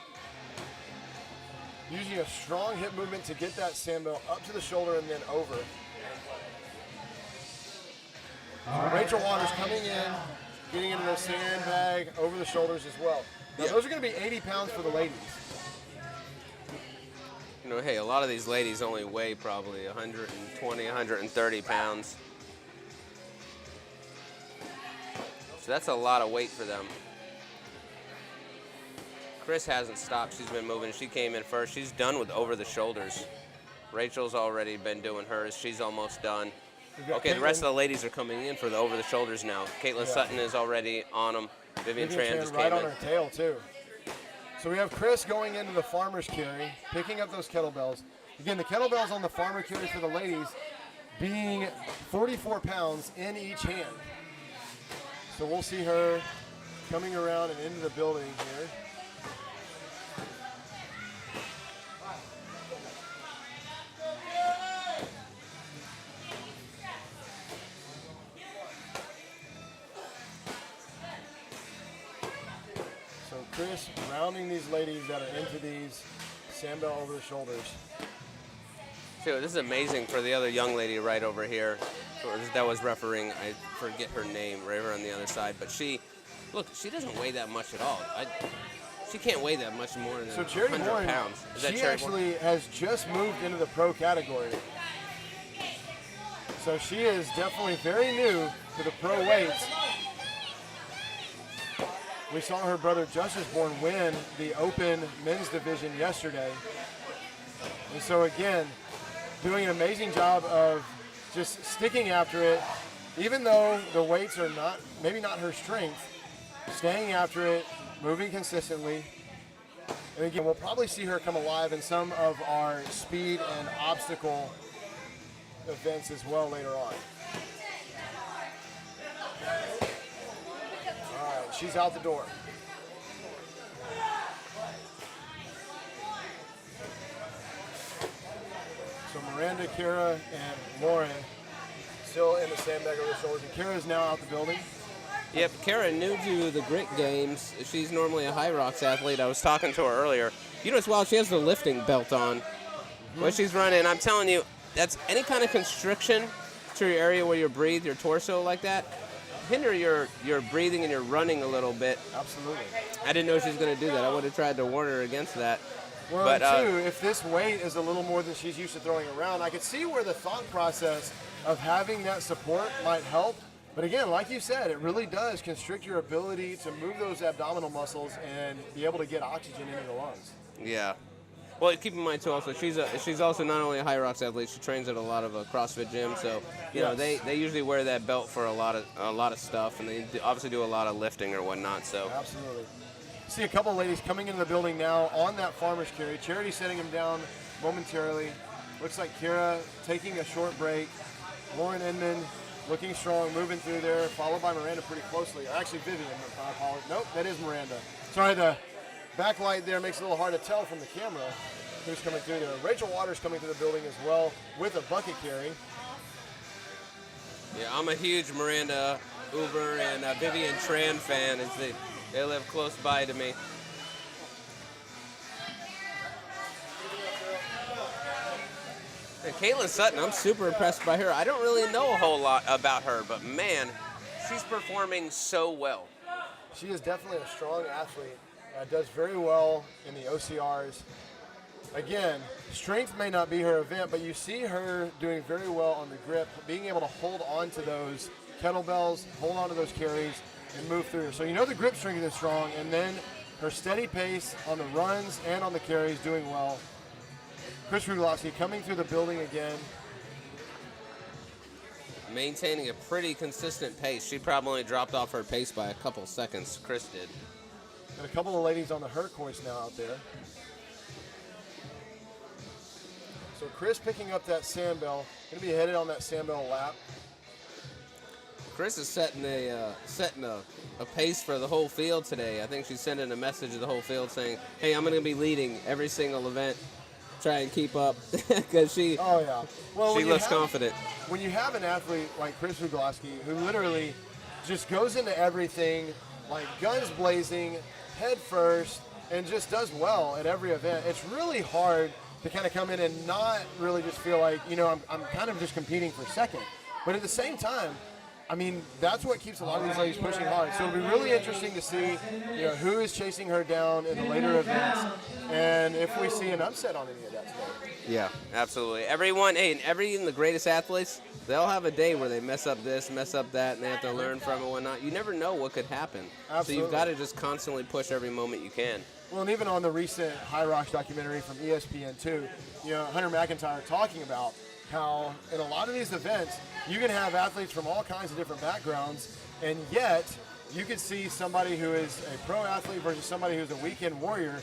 Using a strong hip movement to get that sandbell up to the shoulder and then over. So Rachel Waters coming in, getting into the sandbag over the shoulders as well. Now those are going to be 80 pounds for the ladies. You know, hey, a lot of these ladies only weigh probably 120, 130 pounds. So that's a lot of weight for them. Chris hasn't stopped. She's been moving. She came in first. She's done with over the shoulders. Rachel's already been doing hers. She's almost done. Okay, the rest of the ladies are coming in for the over the shoulders now. Caitlin Sutton is already on them. Vivian Tran just right came on in. her tail too. So we have Chris going into the farmer's carry, picking up those kettlebells. Again, the kettlebells on the farmer carry for the ladies being 44 pounds in each hand. So we'll see her coming around and into the building here. So Chris rounding these ladies that are into these sandbell over the shoulders. So this is amazing for the other young lady right over here that was refereeing. I forget her name, right over on the other side. But she doesn't weigh that much at all. She can't weigh that much more than So Charity 100 Warren, pounds. Is that she Charity Warren? actually has just moved into the pro category. So she is definitely very new to the pro weights. We saw her brother Justice Bourne win the Open men's division yesterday. And so again, doing an amazing job of just sticking after it, even though the weights are maybe not her strength, staying after it, moving consistently. And again, we'll probably see her come alive in some of our speed and obstacle events as well later on. All right, she's out the door. So Miranda, Kara, and Lauren still in the sandbag over the shoulders. And Kara is now out the building. Yep, Kara, new to the Grit Games. She's normally a High Rocks athlete. I was talking to her earlier. You know, as well, she has the lifting belt on. When she's running, I'm telling you, that's any kind of constriction to your area where you breathe, your torso like that, hinder your breathing and your running a little bit. Absolutely. I didn't know she was going to do that. I would have tried to warn her against that. Well, But, too, if this weight is a little more than she's used to throwing around, I could see where the thought process of having that support might help. But again, like you said, it really does constrict your ability to move those abdominal muscles and be able to get oxygen into the lungs. Yeah. Well, keep in mind too. Also, she's also not only a High Rocks athlete. She trains at a lot of CrossFit gyms. So you know they usually wear that belt for a lot of stuff, and they obviously do a lot of lifting or whatnot. So Absolutely. See a couple of ladies coming into the building now on that farmer's carry. Charity setting them down momentarily. Looks like Kara taking a short break. Lauren Inman looking strong, moving through there, followed by Miranda pretty closely. Actually, Vivian. I apologize. Nope, that is Miranda. Sorry, the backlight there makes it a little hard to tell from the camera who's coming through there. Rachel Waters coming to the building as well with a bucket carry. yeah, I'm a huge Miranda Uber and Vivian Tran fan. They live close by to me. And Caitlin Sutton, I'm super impressed by her. I don't really know a whole lot about her, but man, she's performing so well. She is definitely a strong athlete. Does very well in the OCRs. Again, strength may not be her event, but you see her doing very well on the grip, being able to hold on to those kettlebells, hold on to those carries, and move through. So you know the grip strength is strong, and then her steady pace on the runs and on the carries doing well. Chris Ruglowski coming through the building again. Maintaining a pretty consistent pace. She probably only dropped off her pace by a couple seconds. Chris did. And a couple of ladies on the Hurt course now out there. So Chris picking up that sandbell. Going to be headed on that sandbell lap. Chris is setting a pace for the whole field today. I think she's sending a message to the whole field saying, hey, I'm going to be leading every single event. try and keep up because she Oh yeah. Well, she when you looks have- confident. When you have an athlete like Chris Rugloski, who literally just goes into everything, like guns blazing, head first, and just does well at every event, it's really hard to kind of come in and not really just feel like, I'm kind of just competing for second. But at the same time, I mean, that's what keeps a lot of these ladies pushing hard. So it'll be really interesting to see, who is chasing her down in the later events, and if we see an upset on any of that today. Yeah. Absolutely. Everyone, hey, and even the greatest athletes, they'll have a day where they mess up this, mess up that, and they have to learn from it and whatnot. You never know what could happen. So Absolutely. you've got to just constantly push every moment you can. Well, and even on the recent High Rocks documentary from ESPN too, Hunter McIntyre talking about how in a lot of these events you can have athletes from all kinds of different backgrounds, and yet you can see somebody who is a pro athlete versus somebody who's a weekend warrior.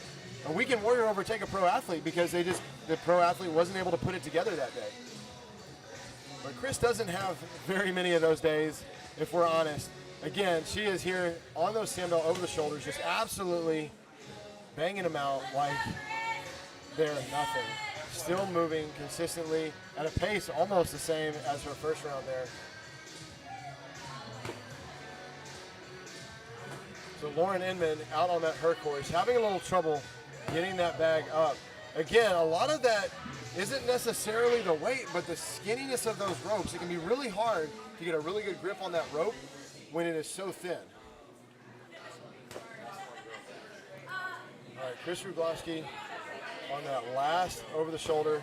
A weekend warrior overtake a pro athlete because the pro athlete wasn't able to put it together that day. But Chris doesn't have very many of those days, if we're honest. Again, she is here on those sandbell over the shoulders, just absolutely banging them out like they're nothing. Still moving consistently at a pace almost the same as her first round there. So Lauren Inman out on that her course, having a little trouble getting that bag up. Again, a lot of that isn't necessarily the weight, but the skinniness of those ropes. It can be really hard to get a really good grip on that rope when it is so thin. All right, Chris Rugloski on that last over the shoulder,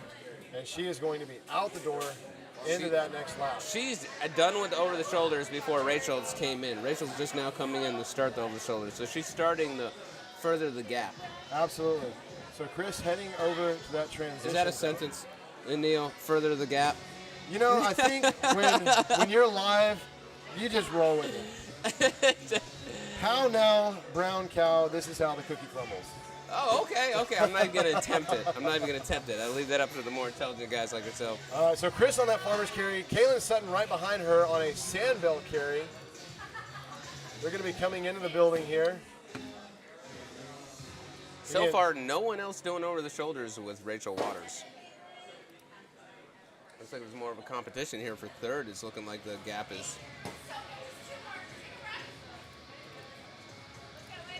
and she is going to be out the door into that next lap. She's done with over the shoulders before Rachel's came in. Rachel's just now coming in to start the over the shoulders, so she's starting to further the gap. Absolutely. So Chris heading over to that transition. Is that a sentence, Neil? Further the gap? I think when you're live, you just roll with it. How now, brown cow, this is how the cookie crumbles. Oh, okay. I'm not even going to attempt it. I'll leave that up to the more intelligent guys like yourself. So Chris on that farmer's carry, Kaylin Sutton right behind her on a sandbell carry. They're going to be coming into the building here. So Again, far, no one else doing over the shoulders with Rachel Waters. Looks like there's more of a competition here for third. It's looking like the gap is.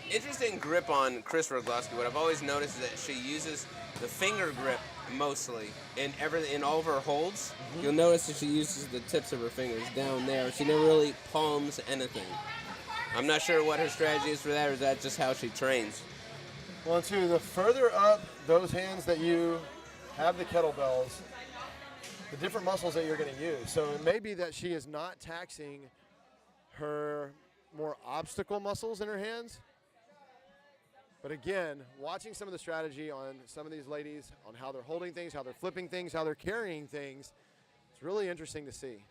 Interesting grip on Chris Rugloski. What I've always noticed is that she uses the finger grip mostly in all of her holds. You'll notice that she uses the tips of her fingers down there. She never really palms anything. I'm not sure what her strategy is for that, or is that just how she trains? Well, and two, the further up those hands that you have the kettlebells, the different muscles that you're going to use. So it may be that she is not taxing her more obstacle muscles in her hands. But again, watching some of the strategy on some of these ladies, on how they're holding things, how they're flipping things, how they're carrying things, it's really interesting to see.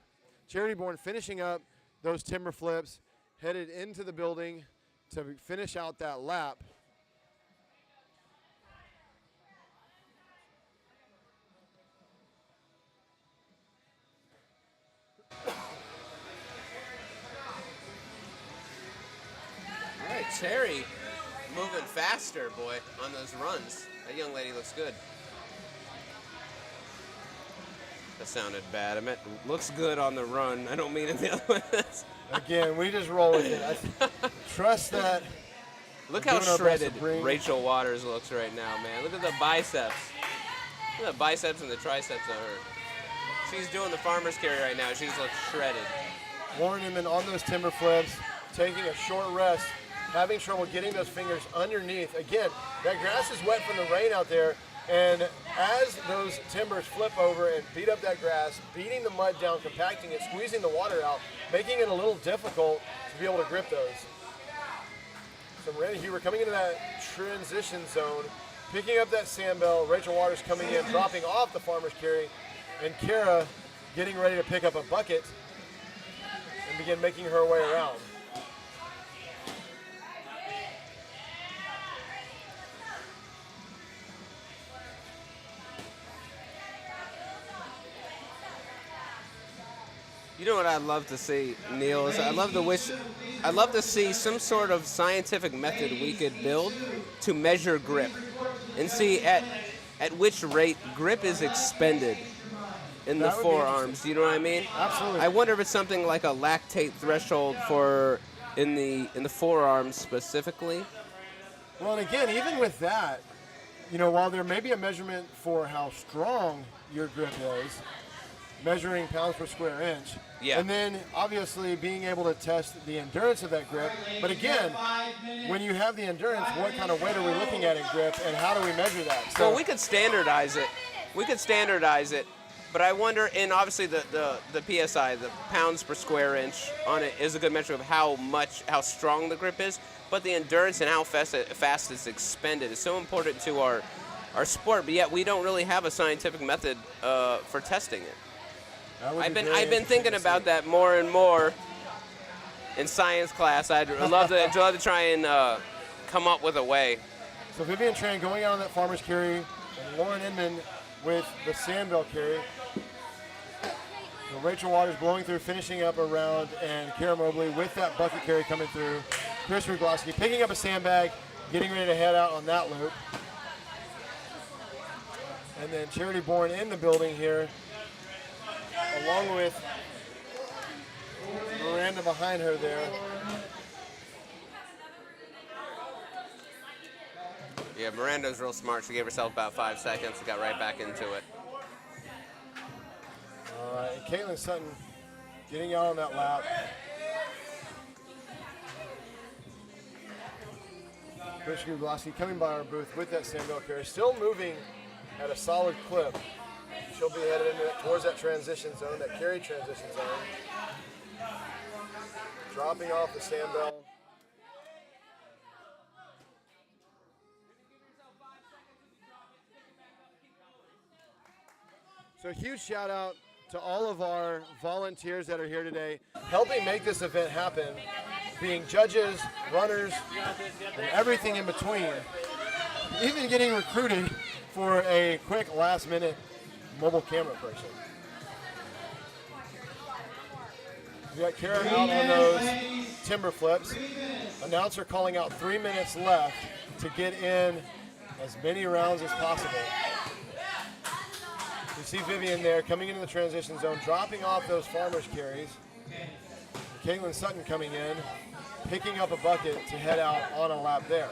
Charity Bourne finishing up those timber flips, headed into the building to finish out that lap. All right, Terry moving faster, boy, on those runs. That young lady looks good. That sounded bad. I meant looks good on the run. I don't mean it the other way. Again, we just roll with it. I trust that. Look We're how doing our best to shredded bring- Rachel Waters looks right now, man. Look at the biceps. Look at the biceps and the triceps on her. She's doing the farmer's carry right now. She just looks shredded. Lauren Inman on those timber flips, taking a short rest, having trouble getting those fingers underneath. Again, that grass is wet from the rain out there, and as those timbers flip over and beat up that grass, beating the mud down, compacting it, squeezing the water out, making it a little difficult to be able to grip those. So Miranda Huber coming into that transition zone, picking up that sandbell, Rachel Waters coming in, dropping off the farmer's carry, and Kara getting ready to pick up a bucket and begin making her way around. You know what I'd love to see, Neil, is I'd love to see some sort of scientific method we could build to measure grip and see at which rate grip is expended in the That would be forearms. You know what I mean? Absolutely. I wonder if it's something like a lactate threshold for in the forearms specifically. Well, and again, even with that, you know, while there may be a measurement for how strong your grip is, measuring pounds per square inch, Yeah. and then obviously being able to test the endurance of that grip. But again, when you have the endurance, what kind of weight are we looking at in grip, and how do we measure that? So Well, we could standardize it. But I wonder, and obviously the PSI, the pounds per square inch on it is a good measure of how strong the grip is. But the endurance and how fast it's expended is so important to our sport. But yet we don't really have a scientific method for testing it. that would I've be been very thinking interesting to about see. that more and more in science class. I'd love to try and come up with a way. So Vivian Tran going out on that farmer's carry, and Lauren Inman with the sandbell carry. So Rachel Waters blowing through, finishing up a round, and Kara Mobley with that bucket carry coming through. Chris Rugloski picking up a sandbag, getting ready to head out on that loop. And then Charity Bourne in the building here, along with Miranda behind her there. Yeah, Miranda's real smart. She gave herself about 5 seconds and got right back into it. All right, and Caitlin Sutton getting out on that lap. Chris Rugloski coming by our booth with that sandbell carry, still moving at a solid clip. She'll be headed into towards that transition zone, that carry transition zone. Dropping off the sandbell. So huge shout out to all of our volunteers that are here today, helping make this event happen, being judges, runners, and everything in between. Even getting recruited for a quick last-minute mobile camera person. We got Kara out on those timber flips. Announcer calling out 3 minutes left to get in as many rounds as possible. You see Vivian there coming into the transition zone, dropping off those farmer's carries. Caitlin Sutton coming in, picking up a bucket to head out on a lap there.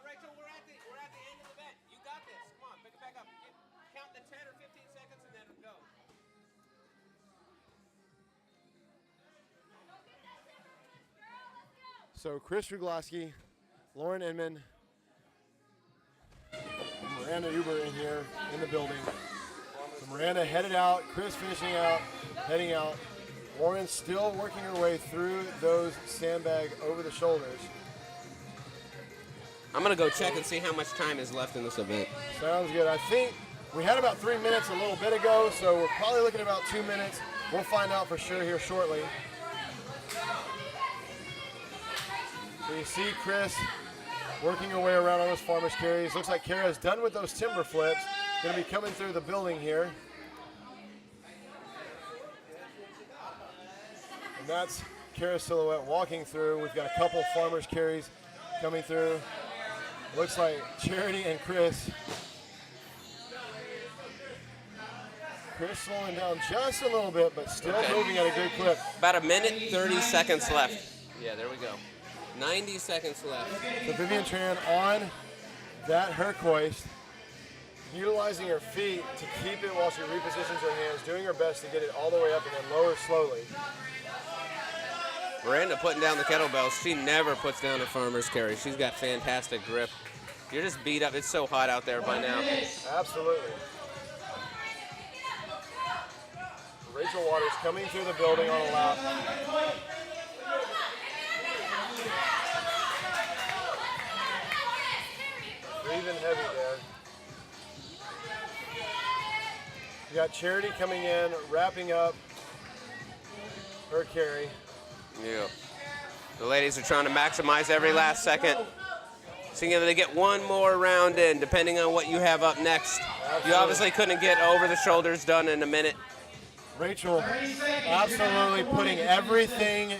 Rachel, we're at the end of the event. You got this. Come on, pick it back up. Count the 10 or 15 seconds and then go. So Chris Rugloski, Lauren Inman, Miranda Uber in here in the building. So Miranda headed out, Chris finishing out, heading out. Lauren still working her way through those sandbag over the shoulders. I'm gonna go check and see how much time is left in this event. Sounds good. I think we had about 3 minutes a little bit ago, so we're probably looking at about 2 minutes. We'll find out for sure here shortly. So you see Chris working her way around on those farmer's carries. Looks like Kara's done with those timber flips. Gonna be coming through the building here. And that's Kara's silhouette walking through. We've got a couple farmer's carries coming through. Looks like Charity and Chris. Chris slowing down just a little bit, but still moving at a good clip. About a minute, 30 seconds left. Yeah, there we go. 90 seconds left. So Vivian Tran on that Hercoist, utilizing her feet to keep it while she repositions her hands, doing her best to get it all the way up and then lower slowly. Miranda putting down the kettlebells. She never puts down a farmer's carry. She's got fantastic grip. You're just beat up. It's so hot out there by now. Absolutely. Rachel Waters coming through the building on a lap. Breathing heavy there. You got Charity coming in, wrapping up her carry. Yeah. The ladies are trying to maximize every last second. Seeing if they get one more round in, depending on what you have up next. You obviously couldn't get over the shoulders done in a minute. Rachel absolutely putting everything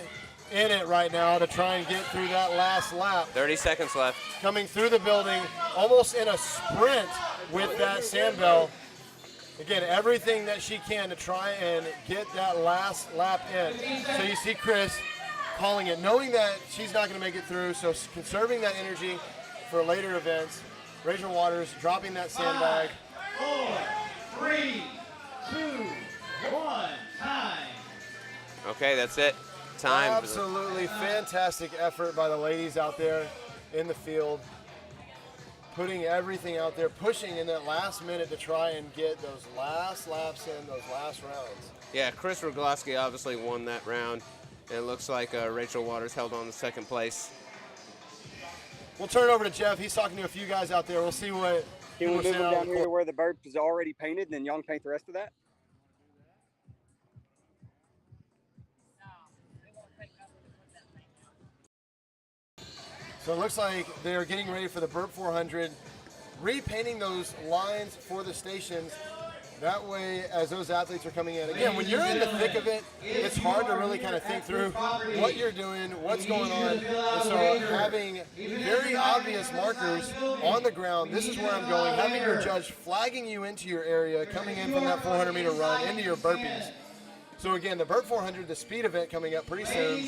in it right now to try and get through that last lap. 30 seconds left. Coming through the building, almost in a sprint with that sandbell. Again, everything that she can to try and get that last lap in. So you see Chris calling it, knowing that she's not going to make it through, so conserving that energy for later events. Rachel Waters dropping that sandbag. 4, 3, 2, 1, time. Okay, that's it. Time. Absolutely fantastic effort by the ladies out there in the field. Putting everything out there, pushing in that last minute to try and get those last laps in, those last rounds. Yeah, Chris Rogloski obviously won that round. It looks like Rachel Waters held on to second place. We'll turn it over to Jeff. He's talking to a few guys out there. We'll see what. Can we move saying it on down the here to court. where the burp is already painted, and then y'all can paint the rest of that? So it looks like they are getting ready for the Burp 400, repainting those lines for the stations. That way, as those athletes are coming in, again, when you're in the thick of it, it's hard to really kind of think through what you're doing, what's going on. And so having very obvious markers on the ground, this is where I'm going, having your judge flagging you into your area, coming in from that 400-meter run into your burpees. So again, the Burp 400, the speed event coming up pretty soon,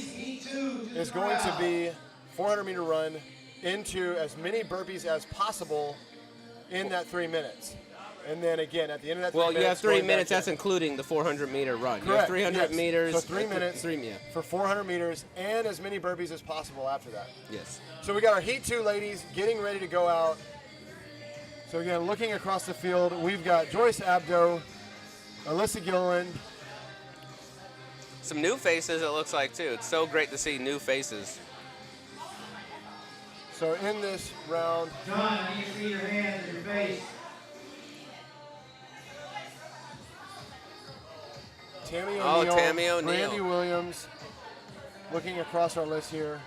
is going to be 400-meter run into as many burpees as possible in that 3 minutes. And then again, at the end of that 3 minutes. Well, you have 3 going minutes. back That's in. including the 400-meter run. You Correct, have 300 yes. meters. So 3 minutes Yeah. for 400 meters and as many burpees as possible after that. Yes. So we got our Heat 2 ladies getting ready to go out. So again, looking across the field, we've got Joyce Abdo, Alyssa Gilliland. Some new faces, it looks like, too. It's so great to see new faces. So in this round, John, I need to see your hands and your face. Tammy O'Neal, Oh, Tammy O'Neal. Brandy Williams, looking across our list here.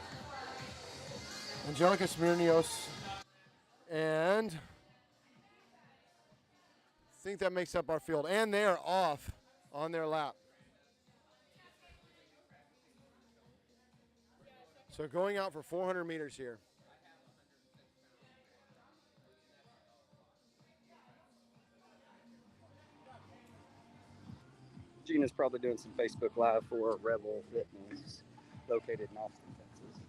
Angelica Smirnios, and I think that makes up our field. And they are off on their lap. So going out for 400 meters here. Gina's probably doing some Facebook Live for Rebel Fitness, located in Austin, Texas.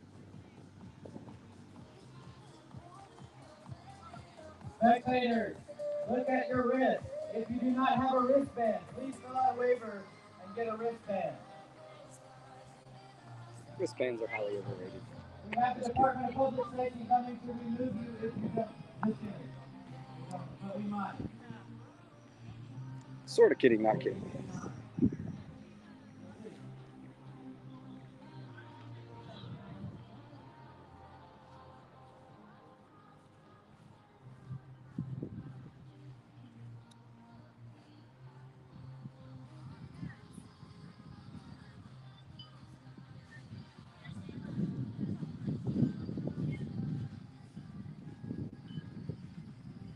Spectators, look at your wrist. If you do not have a wristband, please fill out a waiver and get a wristband. Wristbands are highly overrated. We have the Department of Public Safety coming to remove you if you don't listen. But we might. Sort of kidding, not kidding.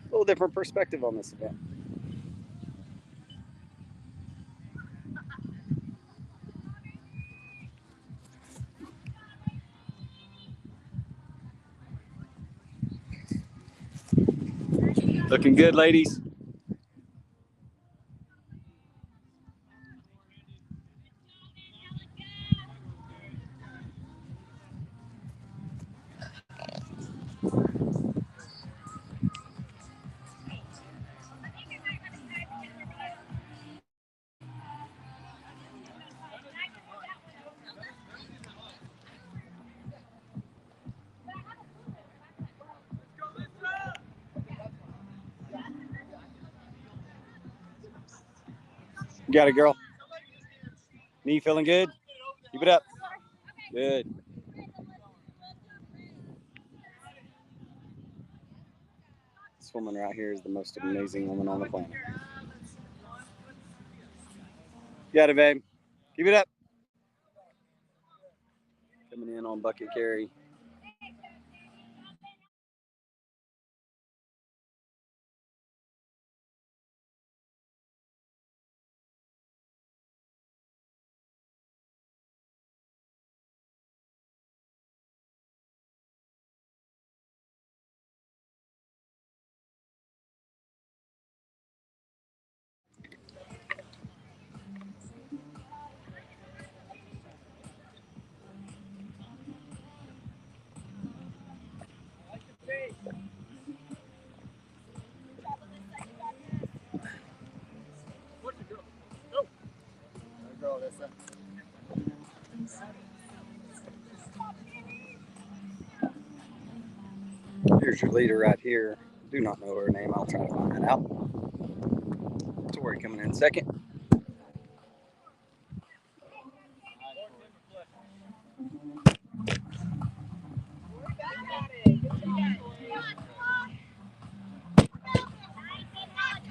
A little different perspective on this event. Looking good, ladies. You got it, girl. Knee feeling good? Keep it up. Good. This woman right here is the most amazing woman on the planet. You got it, babe. Keep it up. Coming in on bucket carry. Here's your leader right here. Do not know her name. I'll try to find that out. Tori coming in second.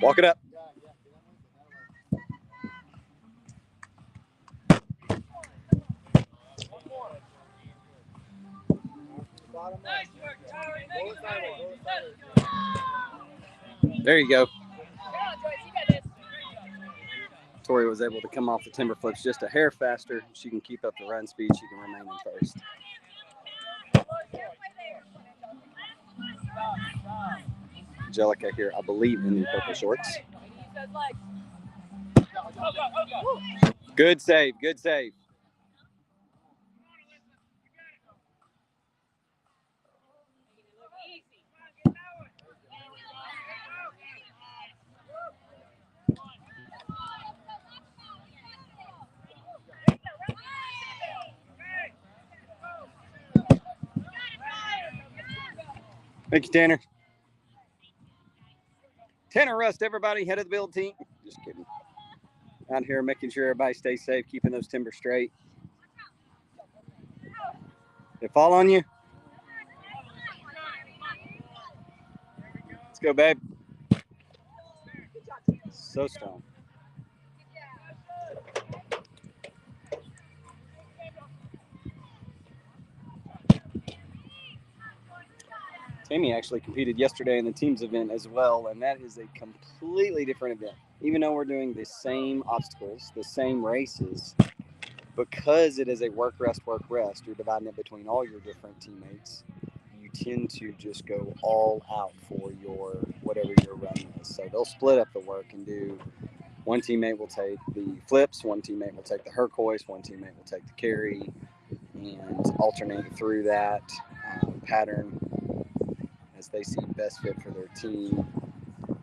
Walk it up. There you go. Tori was able to come off the timber flips just a hair faster. She can keep up the run speed. She can remain in first. Angelica here, I believe, in the purple shorts. Good save. Good save. Thank you, Tanner. Tanner Rust, everybody, head of the build team. Just kidding. Out here making sure everybody stays safe, keeping those timbers straight. They fall on you. Let's go, babe. So strong. Tammy actually competed yesterday in the teams event as well, and that is a completely different event. Even though we're doing the same obstacles, the same races, because it is a work, rest, you're dividing it between all your different teammates. You tend to just go all out for your whatever your run is. So they'll split up the work and do, one teammate will take the flips, one teammate will take the Hercoist, one teammate will take the carry, and alternate through that pattern as they see best fit for their team.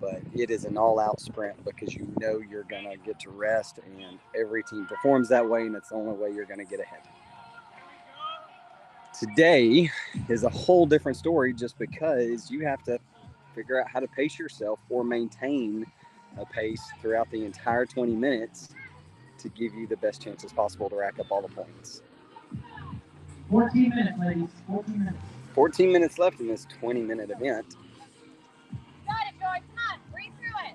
But it is an all-out sprint because you know you're going to get to rest, and every team performs that way, and it's the only way you're going to get ahead. Today is a whole different story just because you have to figure out how to pace yourself or maintain a pace throughout the entire 20 minutes to give you the best chances possible to rack up all the points. 14 minutes, ladies. 14 minutes. 14 minutes left in this 20-minute event. Got it, Joy. Come on, breathe through it.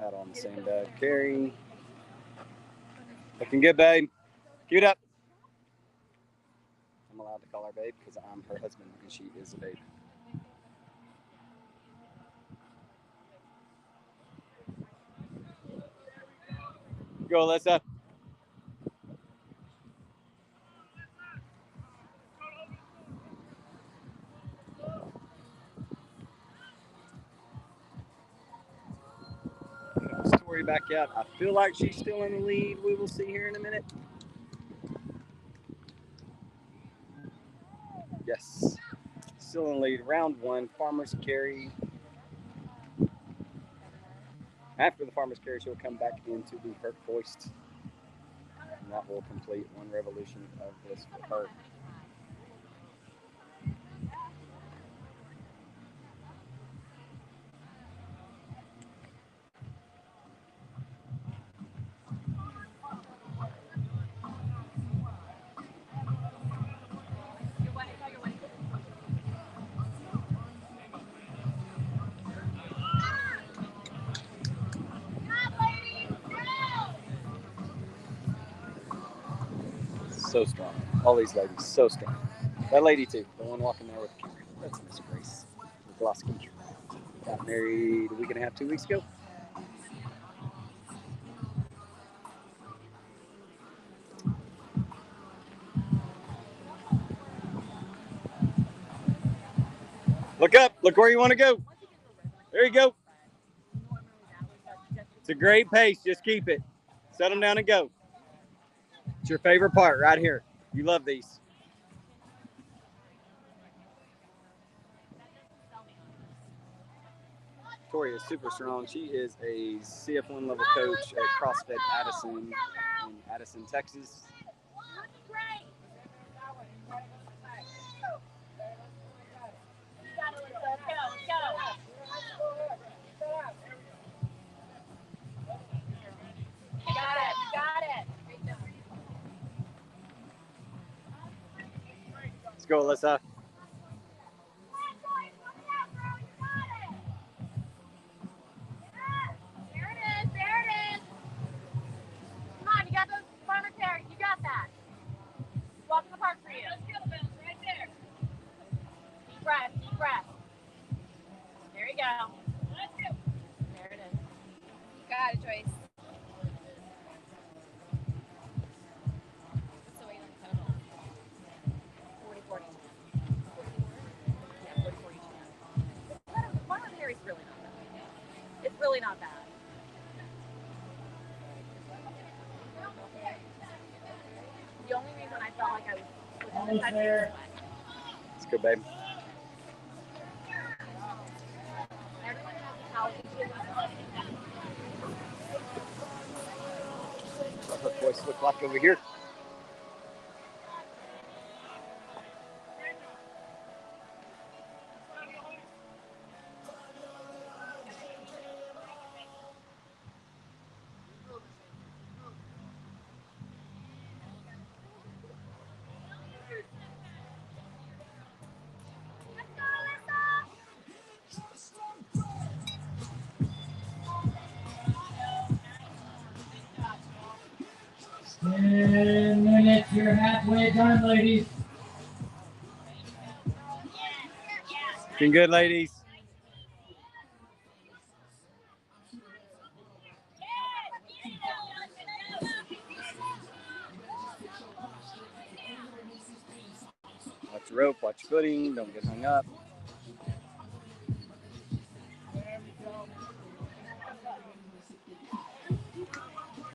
Out on the same bag carry. Looking good, babe. Keep it up. I'm allowed to call her babe because I'm her husband and she is a babe. Go, Alyssa. Story back out. I feel like she's still in the lead. We will see here in a minute. Yes. Still in the lead. Round one. Farmer's carry. After the farmer's carry, she'll come back into the Hercoist. And that will complete one revolution of this for her. So strong. All these ladies, so strong. That lady too, the one walking there with the camera. That's Miss Grace. Gloucester. Got married a week and a half, 2 weeks ago. Look up. Look where you want to go. There you go. It's a great pace. Just keep it. Set them down and go. It's your favorite part right here. You love these. Victoria is super strong. She is a CF1 level coach at CrossFit Addison in Addison, Texas. Let's go, Alyssa. There it is. There it is. Come on, you got those farmer carrots. You got that. Walk in the park for you. Right there. Deep breath. Deep breath. There you go. There it is. Got it, Joyce. What's the weight on the kettlebell? 40-40. Yeah, 40-40 each hand. The farmer carry's really not bad. It's really not bad. The only reason I felt like I was Almost there. Let's go, babe. Everyone has a house. What her voice look like over here? Ten minutes, you're halfway done, ladies. Looking good, ladies. Watch your rope, watch your footing, don't get hung up.